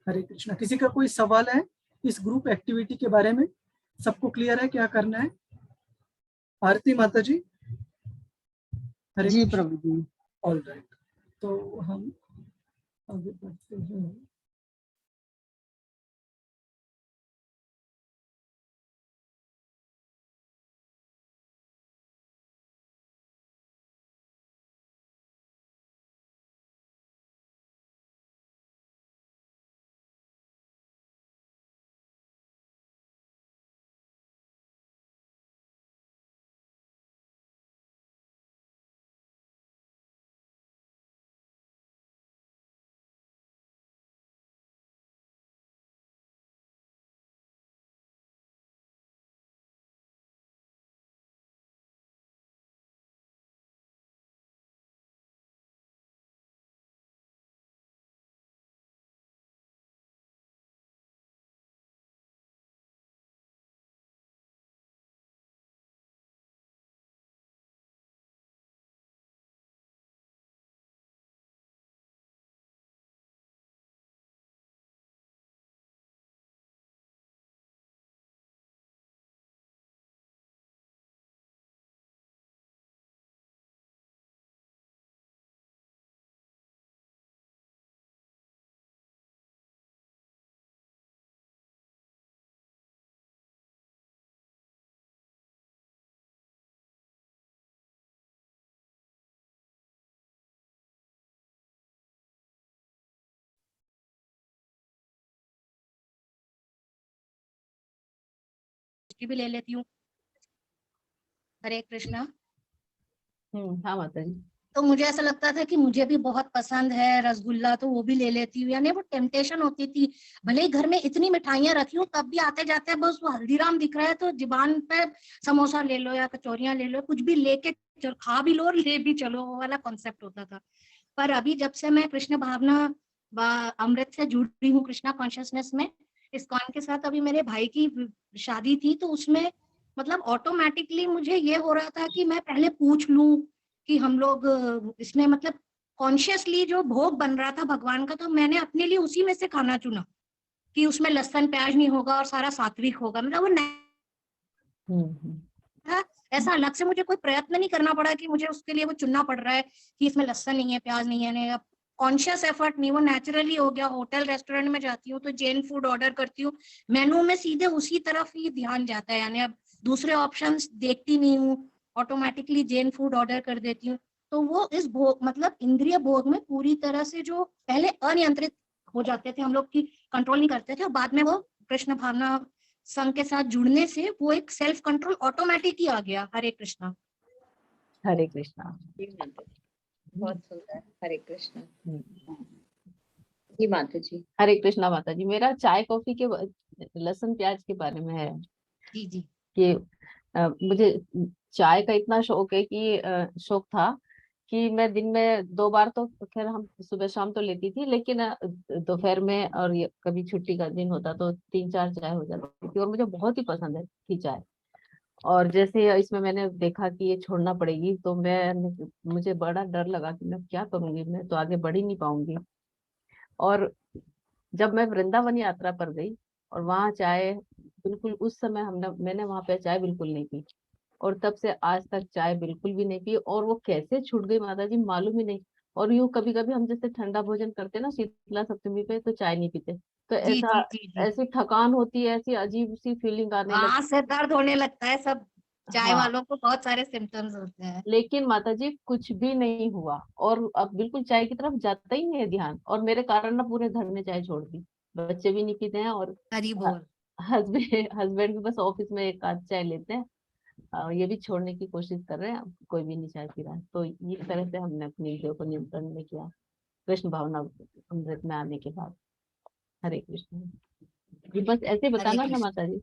हरे कृष्णा। किसी का कोई सवाल है इस ग्रुप एक्टिविटी के बारे में? सबको क्लियर है क्या करना है? आरती माता जी। हरे जी प्रभु जी। ऑल राइट, तो हम आगे बढ़ते हैं। उसकी भी ले लेती हूँ। हरे कृष्णा। हाँ माता जी। तो मुझे ऐसा लगता था कि मुझे भी बहुत पसंद है रसगुल्ला, तो वो भी ले लेती हूँ। यानी वो टेम्पटेशन होती थी, भले ही घर में इतनी मिठाइयां रखी हूँ तब भी आते जाते बस वो हल्दीराम दिख रहा है तो जुबान पे समोसा ले लो या कचौरियां ले लो, कुछ भी लेके खा भी लो और ले भी चलो, वो वाला कॉन्सेप्ट होता था। पर अभी जब से मैं कृष्ण भावना अमृत से जुड़ रही हूँ, कृष्णा कॉन्शियसनेस में, इस्कॉन के साथ, अभी मेरे भाई की शादी थी तो उसमें मतलब ऑटोमेटिकली मुझे ये हो रहा था कि मैं पहले पूछ लूं कि हम लोग इसमें मतलब कॉन्शियसली जो भोग बन रहा था भगवान का, तो मैंने अपने लिए उसी में से खाना चुना कि उसमें लहसुन प्याज नहीं होगा और सारा सात्विक होगा। मतलब वो ऐसा अलग से मुझे कोई प्रयत्न नहीं करना पड़ा कि मुझे उसके लिए वो चुनना पड़ रहा है कि इसमें लहसुन नहीं है, प्याज नहीं है, नहीं कॉन्शियस एफर्ट नहीं, वो नेचुरली हो गया। होटल रेस्टोरेंट में जाती हूँ तो जैन फूड ऑर्डर करती हूँ, मेनू में सीधे उसी तरफ ही ध्यान जाता है, यानी अब दूसरे ऑप्शंस देखती नहीं हूँ, ऑटोमेटिकली जैन फूड ऑर्डर कर देती हूँ। तो वो इस भोग मतलब इंद्रिय भोग में पूरी तरह से जो पहले अनियंत्रित हो जाते थे हम लोग की, कंट्रोल नहीं करते थे, और बाद में वो कृष्ण भावना संघ के साथ जुड़ने से वो एक सेल्फ कंट्रोल ऑटोमेटिक ही आ गया। हरे कृष्णा। हरे कृष्णा। बहुत सुंदर। हरे कृष्णा। जी माता जी। हरे कृष्णा माता जी। मेरा चाय कॉफी के लहसुन प्याज के बारे में है जी जी कि मुझे चाय का इतना शौक है कि शौक था कि मैं दिन में 2 बार तो खैर हम सुबह शाम तो लेती थी, लेकिन दोपहर में और ये कभी छुट्टी का दिन होता तो 3-4 चाय हो जाती थी, और मुझे बहुत ही पसंद है थी चाय। और जैसे इसमें मैंने देखा कि ये छोड़ना पड़ेगी तो मुझे बड़ा डर लगा कि मैं क्या करूंगी, मैं तो आगे बढ़ ही नहीं पाऊंगी। और जब मैं वृंदावन यात्रा पर गई और वहाँ चाय बिल्कुल, उस समय मैंने वहाँ पे चाय बिल्कुल नहीं पी, और तब से आज तक चाय बिल्कुल भी नहीं पी। और वो कैसे छूट गई माता जी मालूम ही नहीं। और यूं कभी कभी हम जैसे ठंडा भोजन करते ना शीतला सप्तमी पे तो चाय नहीं पीते, तो जी ऐसा जी जी। ऐसी थकान होती है, ऐसी अजीब सी फीलिंग आने हाँ, लगती। सिर दर्द होने लगता है, सब चाय हाँ, वालों को बहुत सारे सिम्टम्स होते हैं। लेकिन माता जी कुछ भी नहीं हुआ, और अब बिल्कुल चाय की तरफ जाता ही नहीं है ध्यान, और मेरे कारण ना पूरे घर ने चाय छोड़ दी, बच्चे भी नहीं पीते हैं, और हरी बोल। हस्बैंड भी बस ऑफिस में एक आध चाय लेते हैं। ये भी छोड़ने की कोशिश कर रहे हैं, अब कोई भी नहीं चाय पी रहा है। तो इस तरह से हमने अपनी इंद्रियों को नियंत्रण में किया कृष्ण भावना अमृत में आने के बाद। हरे कृष्ण जी। बस ऐसे हरे बताना ना कृष्ण। माता जी।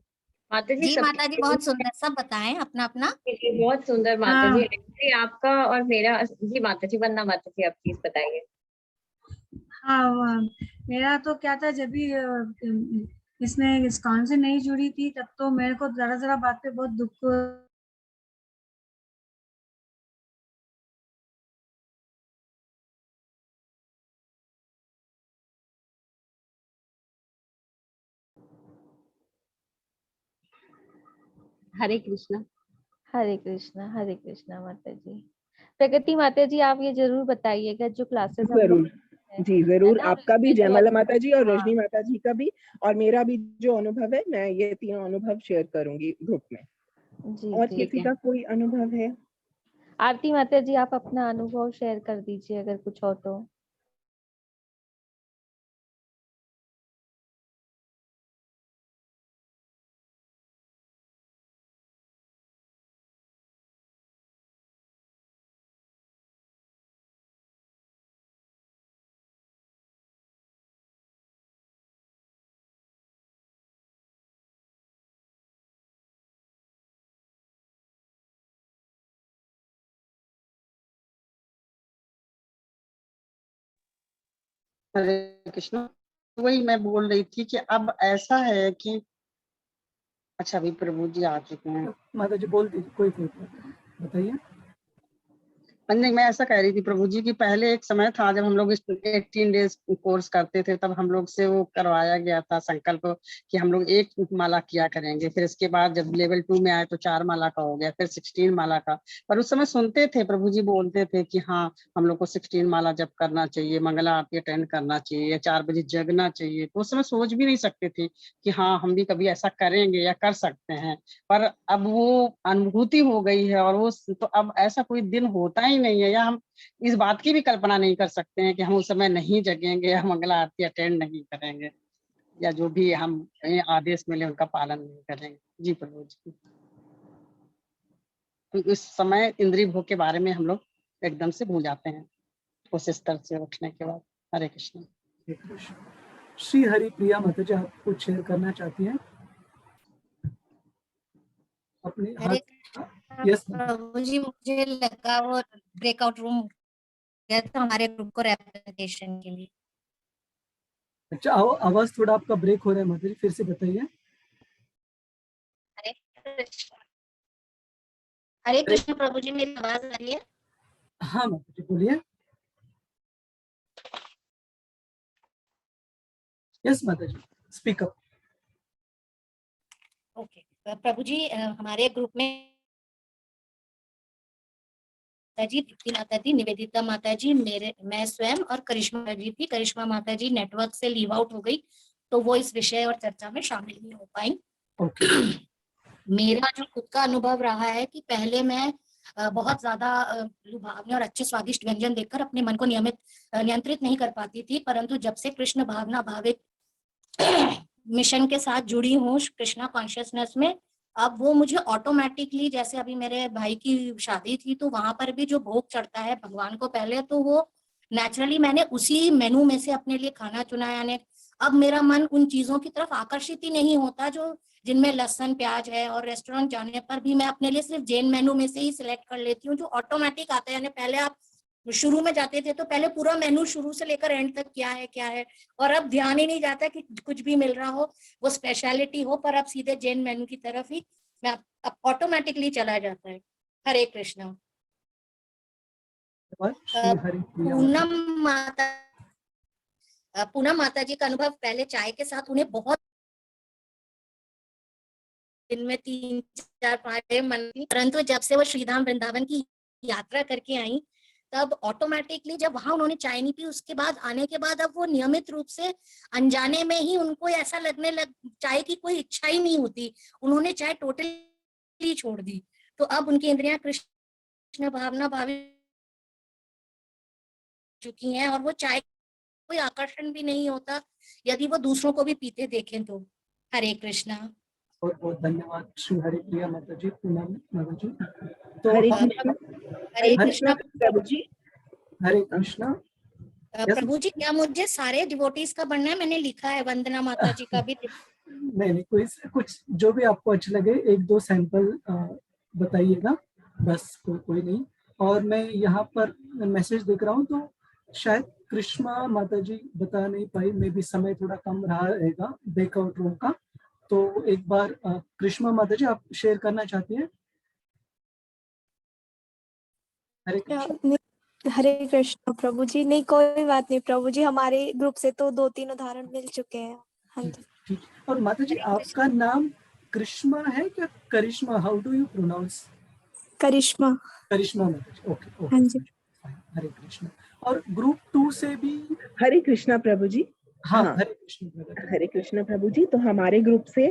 माता जी जी माता जी, बहुत सुंदर, सब बताएं अपना अपना। बहुत सुंदर माता जी। एक्चुअली आपका और मेरा, जी माता जी, वंदना माता जी, आप प्लीज बताइए। हाँ, मेरा तो क्या था, जब भी इसमें इस्कॉन से नहीं जुड़ी थी तब तो मेरे को जरा जरा बात पे बहुत दुख हरे कृष्णा। हरे कृष्णा। हरे कृष्णा माता जी। प्रगति माता जी, आप ये जरूर बताइएगा जो क्लासेस हम लोग जरूर जी, जरूर। आपका भी, उसमें जो जयमाला माता जी और हाँ, रजनी माता जी का भी, और मेरा भी जो अनुभव है, मैं ये तीनों अनुभव शेयर करूंगी ग्रुप में। जी और जी। किसी का कोई अनुभव है? आरती माता जी, आप अपना अनुभव शेयर कर दीजिए अगर कुछ हो तो। हरे कृष्ण। वही मैं बोल रही थी कि अब ऐसा है कि अच्छा, अभी प्रभु जी आ चुके हैं। माता जी बोल दीजिए, कोई बताइए। नहीं, मैं ऐसा कह रही थी प्रभु जी कि पहले एक समय था जब हम लोग 18 डेज कोर्स करते थे, तब हम लोग से वो करवाया गया था संकल्प कि हम लोग 1 माला किया करेंगे। फिर इसके बाद जब लेवल 2 में आए तो 4 माला का हो गया, फिर 16 माला का। पर उस समय सुनते थे, प्रभु जी बोलते थे कि हाँ, हम लोग को 16 माला जप करना चाहिए, मंगला आरती अटेंड करना चाहिए, 4 बजे जगना चाहिए। तो उस समय सोच भी नहीं सकते थे कि हाँ, हम भी कभी ऐसा करेंगे या कर सकते हैं। पर अब वो अनुभूति हो गई है, और वो तो अब ऐसा कोई दिन होता ही नहीं है, या हम इस बात की भी कल्पना नहीं कर सकते हैं कि हम उस समय नहीं जगेंगे या मंगला आरती अटेंड नहीं करेंगे, या जो भी हम आदेश मिले उनका पालन नहीं करेंगे। जी प्रभु जी। तो इस समय इंद्रिय भोग के बारे में हम लोग एकदम से भूल जाते हैं उस स्तर से उठने के बाद। हरे कृष्ण। श्री हरि प्रिया माता जी, आप कुछ शेयर करना चाहती हैं अपने हरे हाथ? यस प्रभु जी, मुझे लगा वो ब्रेकआउट रूम गया था हमारे ग्रुप को रेप्रेजेंटेशन के लिए। अच्छा, आवाज थोड़ा आपका ब्रेक हो रहा है माता जी, फिर से बताइए। हरे कृष्ण। हरे कृष्ण प्रभु जी, मेरी आवाज आ रही है? हाँ माता जी बोलिए। यस माता जी, स्पीक अप। ओके प्रभु जी, हमारे ग्रुप में जी, दीप्ति माता जी, निवेदिता माता जी, मैं स्वयं और करिश्मा माता जी थी। करिश्मा माता जी नेटवर्क से लीव आउट हो गई, तो वो इस विषय और चर्चा में शामिल नहीं हो पाई। मेरा जो खुद का अनुभव रहा है कि पहले मैं बहुत ज्यादा लुभावने और अच्छे स्वादिष्ट व्यंजन देखकर अपने मन को नियंत्रित नहीं कर पाती थी, परंतु जब से कृष्ण भावना भावित मिशन के साथ जुड़ी हूँ कृष्णा कॉन्शियसनेस में, अब वो मुझे ऑटोमेटिकली, जैसे अभी मेरे भाई की शादी थी तो वहां पर भी जो भोग चढ़ता है भगवान को पहले, तो वो नेचुरली मैंने उसी मेनू में से अपने लिए खाना चुना। यानी अब मेरा मन उन चीजों की तरफ आकर्षित ही नहीं होता जो जिनमें लहसुन प्याज है, और रेस्टोरेंट जाने पर भी मैं अपने लिए सिर्फ जैन मेनू में से ही सिलेक्ट कर लेती हूँ जो ऑटोमेटिक आता है। यानी पहले आप शुरू में जाते थे तो पहले पूरा मेनू शुरू से लेकर एंड तक क्या है, और अब ध्यान ही नहीं जाता कि कुछ भी मिल रहा हो वो स्पेशलिटी हो, पर अब सीधे जैन मेनू की तरफ ही मैं अब ऑटोमेटिकली चला जाता है। हरे कृष्णा। पूनम माता जी का अनुभव पहले चाय के साथ उन्हें बहुत दिन में 3-4-5 मन थी, परंतु जब से वो श्रीधाम वृंदावन की यात्रा करके आई तब ऑटोमेटिकली जब वहां उन्होंने चाय नहीं पी, उसके बाद आने के बाद अब वो नियमित रूप से अनजाने में ही उनको ऐसा लगने लग, चाय की कोई इच्छा ही नहीं होती, उन्होंने चाय टोटली छोड़ दी। तो अब उनकी इंद्रियां कृष्ण भावना भावित चुकी हैं और वो चाय कोई आकर्षण भी नहीं होता यदि वो दूसरों को भी पीते देखें तो। हरे कृष्णा। बहुत बहुत धन्यवाद श्री हरि प्रिया माता जी, पूनम माता जी। तो हरे कृष्णा। हरे कृष्णा प्रभु जी। हरे कृष्णा। प्रभु जी, क्या मुझे सारे डिवोटीज का बनना है? मैंने लिखा है वंदना माता जी का भी। नहीं, कोई कुछ जो भी आपको अच्छा लगे, 1-2 सैंपल बताइएगा बस, कोई नहीं। और मैं यहाँ पर मैसेज देख रहा हूँ तो शायद कृष्णा माता जी बता नहीं पाई, मे भी समय थोड़ा कम रहा रहेगा ब्रेकआउट रूम का। तो एक बार कृष्णा माता जी, आप शेयर करना चाहती हैं? हरे कृष्ण प्रभु जी। नहीं, कोई बात नहीं प्रभु जी, हमारे ग्रुप से तो 2-3 उदाहरण मिल चुके हैं। हाँ जी। ठीक। और माता जी, आपका नाम कृष्णा है क्या Karishma? How do you pronounce? Karishma. Karishma माता जी, ओके। हाँ जी। हरे कृष्णा। और ग्रुप 2 से भी? हरे कृष्णा प्रभु जी। हाँ, हरे कृष्ण। हरे कृष्ण प्रभु जी। तो हमारे ग्रुप से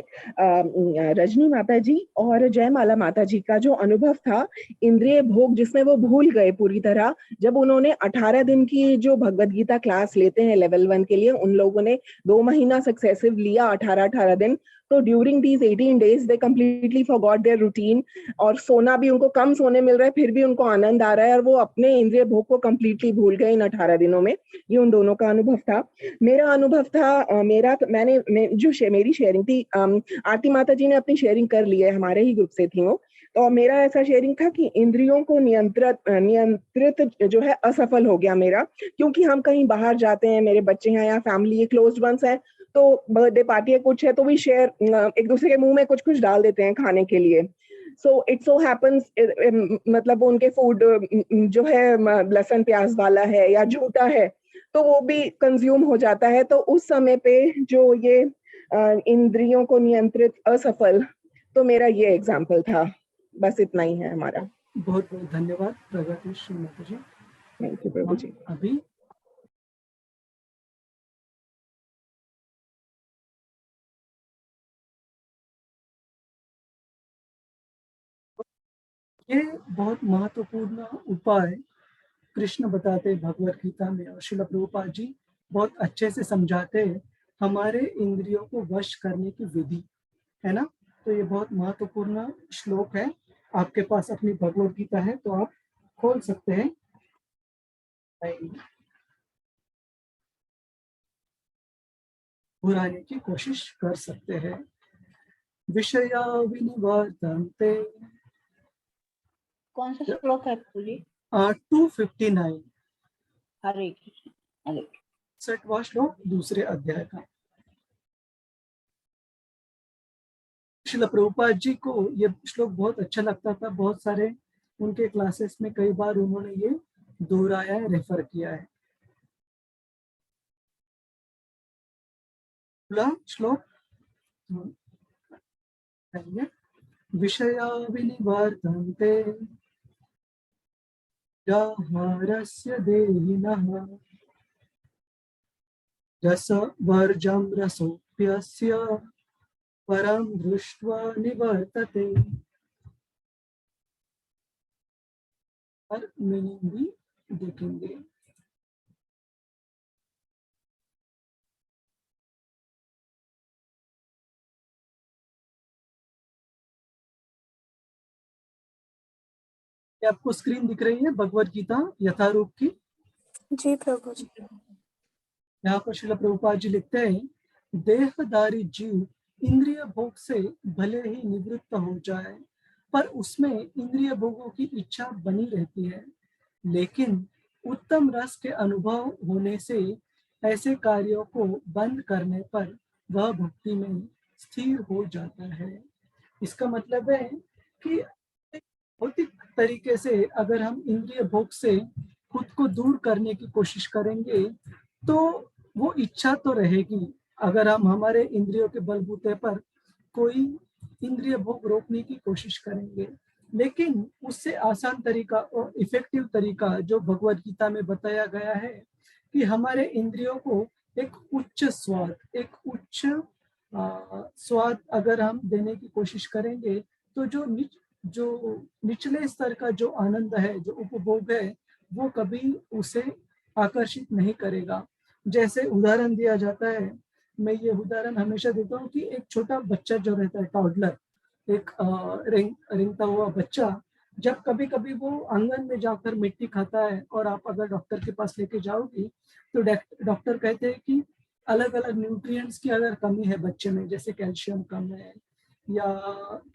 रजनी माता जी और जयमाला माता जी का जो अनुभव था इंद्रिय भोग, जिसमें वो भूल गए पूरी तरह, जब उन्होंने 18 दिन की जो भगवत गीता क्लास लेते हैं लेवल 1 के लिए, उन लोगों ने 2 महीना सक्सेसिव लिया, 18 दिन। तो during these 18 days they completely forgot their routine, और सोना भी उनको कम सोने मिल रहा है फिर भी उनको आनंद आ रहा है, और वो अपने इंद्रिय भोग को कम्प्लीटली भूल गए इन 18 दिनों में। ये उन दोनों का अनुभव था। मेरा अनुभव था, मेरी शेयरिंग थी, आरती माता जी ने अपनी शेयरिंग कर ली है, हमारे ही ग्रुप से थी वो। तो मेरा ऐसा शेयरिंग था कि इंद्रियों को नियंत्रित जो है असफल हो गया मेरा, क्योंकि हम कहीं बाहर जाते हैं, मेरे बच्चे हैं या फैमिली क्लोज्ड वंस हैं, तो बर्थडे पार्टी है कुछ है तो भी शेयर एक दूसरे के मुंह में कुछ कुछ डाल देते हैं खाने के लिए। सो इट सो हैपन्स, मतलब उनके फूड जो है लहसुन प्याज वाला है या झूठा है तो वो भी कंज्यूम हो जाता है। तो उस समय पे जो ये इंद्रियों को नियंत्रित असफल, तो मेरा ये एग्जाम्पल था। बस इतना ही है हमारा। बहुत बहुत धन्यवाद प्रगति श्री माता जी। थैंक यू प्रभु जी। अभी ये बहुत महत्वपूर्ण उपाय कृष्ण बताते भगवत गीता में, और श्रील प्रभुपाद जी बहुत अच्छे से समझाते हैं हमारे इंद्रियों को वश करने की विधि, है ना। तो ये बहुत महत्वपूर्ण श्लोक है। आपके पास अपनी भगवत गीता है तो आप खोल सकते हैं, घुराने की कोशिश कर सकते हैं। विषया विनिवर्तन्ते, कौन सा श्लोक है पूरी? 259, हरे कृष्ण, हरे कृष्ण। 60वां श्लोक, दूसरे अध्याय का। श्रील प्रभुपाद जी को ये श्लोक बहुत अच्छा लगता था, बहुत सारे उनके क्लासेस में कई बार उन्होंने ये दोहराया है, रेफर किया है। श्लोक विषया विनिवर्तन्ते जहारस्य देहिनः रसवर्जं रसोऽप्यस्य परं दृष्ट्वा निवर्तते। और मीनिंग भी देखेंगे। आपको स्क्रीन दिख रही है भगवत गीता यथारूप की? जी प्रभु जी। यहाँ पर श्रील प्रभुपाद जी लिखते हैं, देहधारी जीव इंद्रिय भोग से भले ही निवृत्त हो जाए, पर उसमें इंद्रिय भोगों की इच्छा बनी रहती है। लेकिन उत्तम रस के अनुभव होने से ऐसे कार्यों को बंद करने पर वह भक्ति में स्थिर हो जाता है। इसका मतलब है कि भौतिक तरीके से अगर हम इंद्रिय भोग से खुद को दूर करने की कोशिश करेंगे तो वो इच्छा तो रहेगी। अगर हम हमारे इंद्रियों के बलबूते पर कोई इंद्रिय भोग रोकने की कोशिश करेंगे, लेकिन उससे आसान तरीका और इफेक्टिव तरीका जो भगवत गीता में बताया गया है कि हमारे इंद्रियों को एक उच्च स्वाद, एक उच्च स्वाद अगर हम देने की कोशिश करेंगे तो जो निचले स्तर का जो आनंद है, जो उपभोग है, वो कभी उसे आकर्षित नहीं करेगा। जैसे उदाहरण दिया जाता है, मैं ये उदाहरण हमेशा देता हूँ कि एक छोटा बच्चा जो रहता है, टॉडलर, एक रेंगता हुआ बच्चा, जब कभी कभी वो आंगन में जाकर मिट्टी खाता है और आप अगर डॉक्टर के पास लेके जाओगी तो डॉक्टर कहते हैं कि अलग अलग न्यूट्रिएंट्स की अगर कमी है बच्चे में, जैसे कैल्शियम कम है या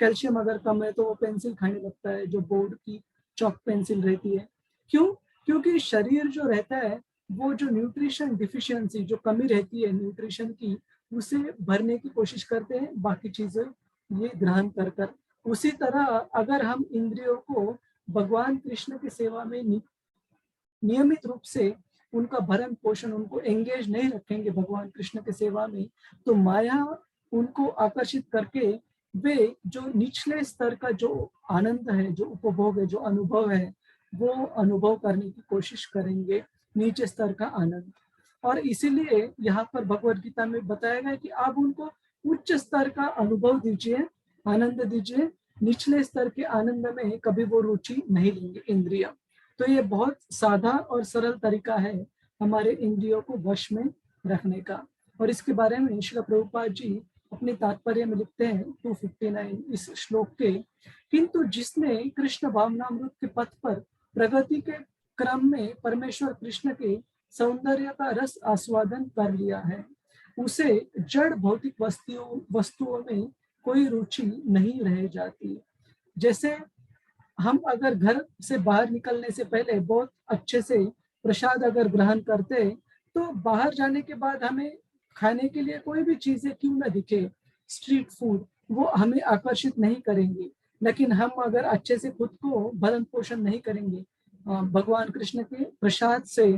कैल्शियम अगर कम है तो वो पेंसिल खाने लगता है, जो बोर्ड की चॉक पेंसिल रहती है। क्यों? क्योंकि शरीर जो रहता है वो जो न्यूट्रिशन डिफिशियंसी, जो कमी रहती है न्यूट्रिशन की, उसे भरने की कोशिश करते हैं बाकी चीजें ये ग्रहण कर कर। उसी तरह अगर हम इंद्रियों को भगवान कृष्ण की सेवा में नियमित रूप से उनका भरण पोषण, उनको एंगेज नहीं रखेंगे भगवान कृष्ण की सेवा में, तो माया उनको आकर्षित करके वे जो निचले स्तर का जो आनंद है, जो उपभोग है, जो अनुभव है, वो अनुभव करने की कोशिश करेंगे, नीचे स्तर का आनंद। और इसीलिए यहाँ पर भगवत गीता में बताया गया कि आप उनको उच्च स्तर का अनुभव दीजिए, आनंद दीजिए, निचले स्तर के आनंद में कभी वो रुचि नहीं लेंगे इंद्रिया। तो ये बहुत सादा और सरल तरीका है हमारे इंद्रियों को वश में रखने का। और इसके बारे में श्रील प्रभुपाद जी अपने तात्पर्य में लिखते हैं 259 इस श्लोक के, किंतु जिसने कृष्ण भावनामृत के पथ पर प्रगति के क्रम में परमेश्वर कृष्ण के सौंदर्य का रस आस्वादन कर लिया है, उसे जड़ भौतिक वस्तुओं में कोई रुचि नहीं रह जाती। जैसे हम अगर घर से बाहर निकलने से पहले बहुत अच्छे से प्रसाद अगर ग्रहण करते, तो बाहर जाने के बाद हमें खाने के लिए कोई भी चीजें क्यों ना दिखे, स्ट्रीट फूड, वो हमें आकर्षित नहीं करेंगे। लेकिन हम अगर अच्छे से खुद को भरण पोषण नहीं करेंगे भगवान कृष्ण के प्रसाद से,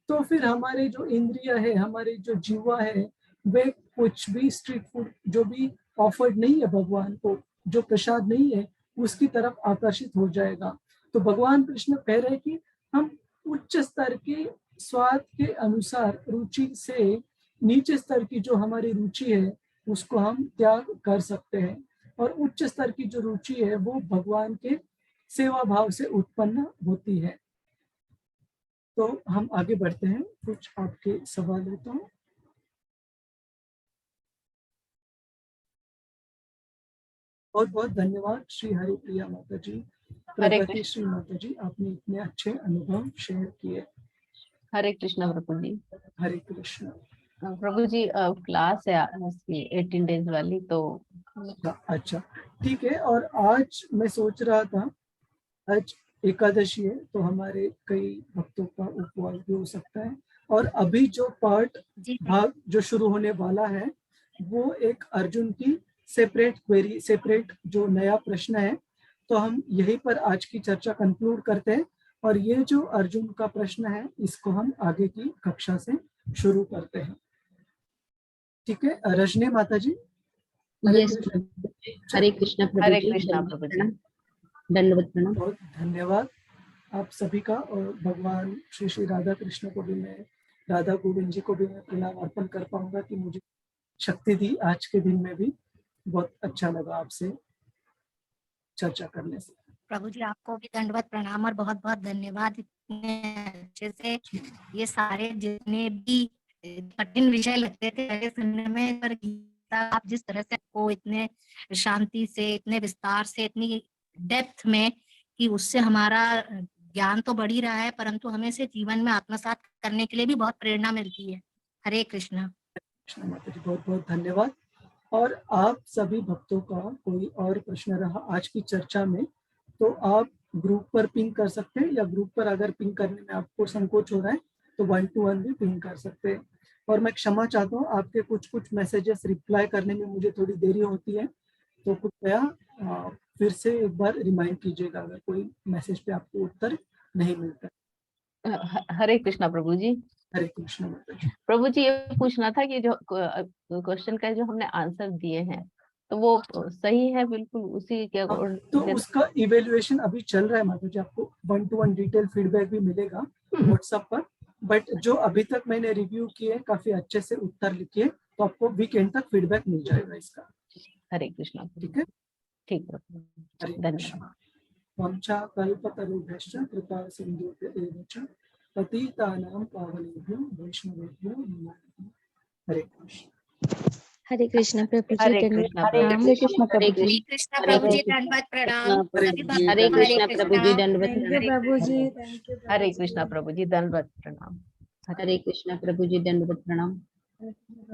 तो फिर हमारे जो इंद्रिय है, हमारे जो जीवा है, वे कुछ भी स्ट्रीट फूड जो भी ऑफर्ड नहीं है भगवान को, जो प्रसाद नहीं है, उसकी तरफ आकर्षित हो जाएगा। तो भगवान कृष्ण कह रहे हैं कि हम उच्च स्तर के स्वाद के अनुसार रुचि से नीचे स्तर की जो हमारी रुचि है उसको हम त्याग कर सकते हैं, और उच्च स्तर की जो रुचि है वो भगवान के सेवा भाव से उत्पन्न होती है। तो हम आगे बढ़ते हैं, कुछ आपके सवाल लेता हूँ। बहुत बहुत धन्यवाद श्री हरिप्रिया माता जी, हरे प्रगति श्री माता जी, आपने इतने अच्छे अनुभव शेयर किए। हरे कृष्णा प्रभु जी। हरे कृष्ण। प्रभु जी क्लास है इसकी 18 डेज वाली, तो अच्छा ठीक है। और आज मैं सोच रहा था, आज एकादशी है तो हमारे कई भक्तों का उपवास भी हो सकता है, और अभी जो पार्ट भाग जो शुरू होने वाला है वो एक अर्जुन की सेपरेट क्वेरी, सेपरेट जो नया प्रश्न है, तो हम यहीं पर आज की चर्चा कंक्लूड करते हैं, और ये जो अर्जुन का प्रश्न है इसको हम आगे की कक्षा से शुरू करते हैं। ठीक है रजनी माता जी। हरे कृष्ण प्रभु हरे जी। कृष्णा प्रभु जी। दंडवत प्रणाम। बहुत धन्यवाद आप सभी का, और भगवान श्री श्री राधा कृष्ण को भी मैं, राधा गोविंद जी को भी मैं प्रणाम अर्पण कर पाऊंगा कि मुझे शक्ति दी आज के दिन में भी। बहुत अच्छा लगा आपसे चर्चा करने से। प्रभु जी आपको भी दंडवत प्रणाम और बहुत बहुत धन्यवाद, इतने अच्छे से ये सारे जितने भी कठिन विषय लगते थे पहले सुनने में, पर गीता आप जिस तरह से आपको इतने शांति से, इतने विस्तार से, इतनी डेप्थ में, कि उससे हमारा ज्ञान तो बढ़ ही रहा है परंतु हमें से जीवन में आत्मसात करने के लिए भी बहुत प्रेरणा मिलती है। हरे कृष्णा। माता जी बहुत बहुत धन्यवाद। और आप सभी भक्तों का कोई और प्रश्न रहा आज की चर्चा में तो आप ग्रुप पर पिंग कर सकते हैं, या ग्रुप पर अगर पिंग करने में आपको संकोच हो रहा है तो 1 to 1 भी पिंग कर सकते हैं। और मैं क्षमा चाहता हूँ, आपके कुछ मैसेजेस रिप्लाई करने में मुझे थोड़ी देरी होती है, तो कृपया फिर से एक बार रिमाइंड कीजिएगा अगर कोई मैसेज पे आपको उत्तर नहीं मिलता। हरे कृष्णा प्रभु जी। हरे कृष्ण माता जी। प्रभु जी ये पूछना था कि जो क्वेश्चन का जो हमने आंसर दिए हैं तो वो सही है बिल्कुल उसी के तो उसका इवेल्युएशन अभी चल रहा है माता जी, आपको 1 to 1 डिटेल फीडबैक भी मिलेगा व्हाट्सएप पर, बट जो अभी तक मैंने रिव्यू किए काफी अच्छे से उत्तर लिखे, तो आपको वीकेंड तक फीडबैक मिल जाएगा इसका। हरे कृष्णा। ठीक है, ठीक है, धन्यवाद। वंचा कल्पतरुभ्यश्च कृपा सिन्धुभ्य च पतितानां पावनेभ्यो वैष्णवेभ्यो नमो नमः। हरे कृष्ण। हरे कृष्ण प्रभु जी, हरे दंडवत कृष्णा प्रणाम। हरे कृष्ण प्रभु जी। हरे कृष्णा प्रभु जी, दंडवत प्रणाम। सभी भक्तों हरे को हरे कृष्ण प्रभु जी। कृष्णा। दंडवत थैंक यू प्रणाम। प्रभु जी, थैंक यू हरे कृष्णा प्रभु जी, दंडवत प्रणाम। हरे कृष्ण प्रभु जी। दंडवत प्रणाम।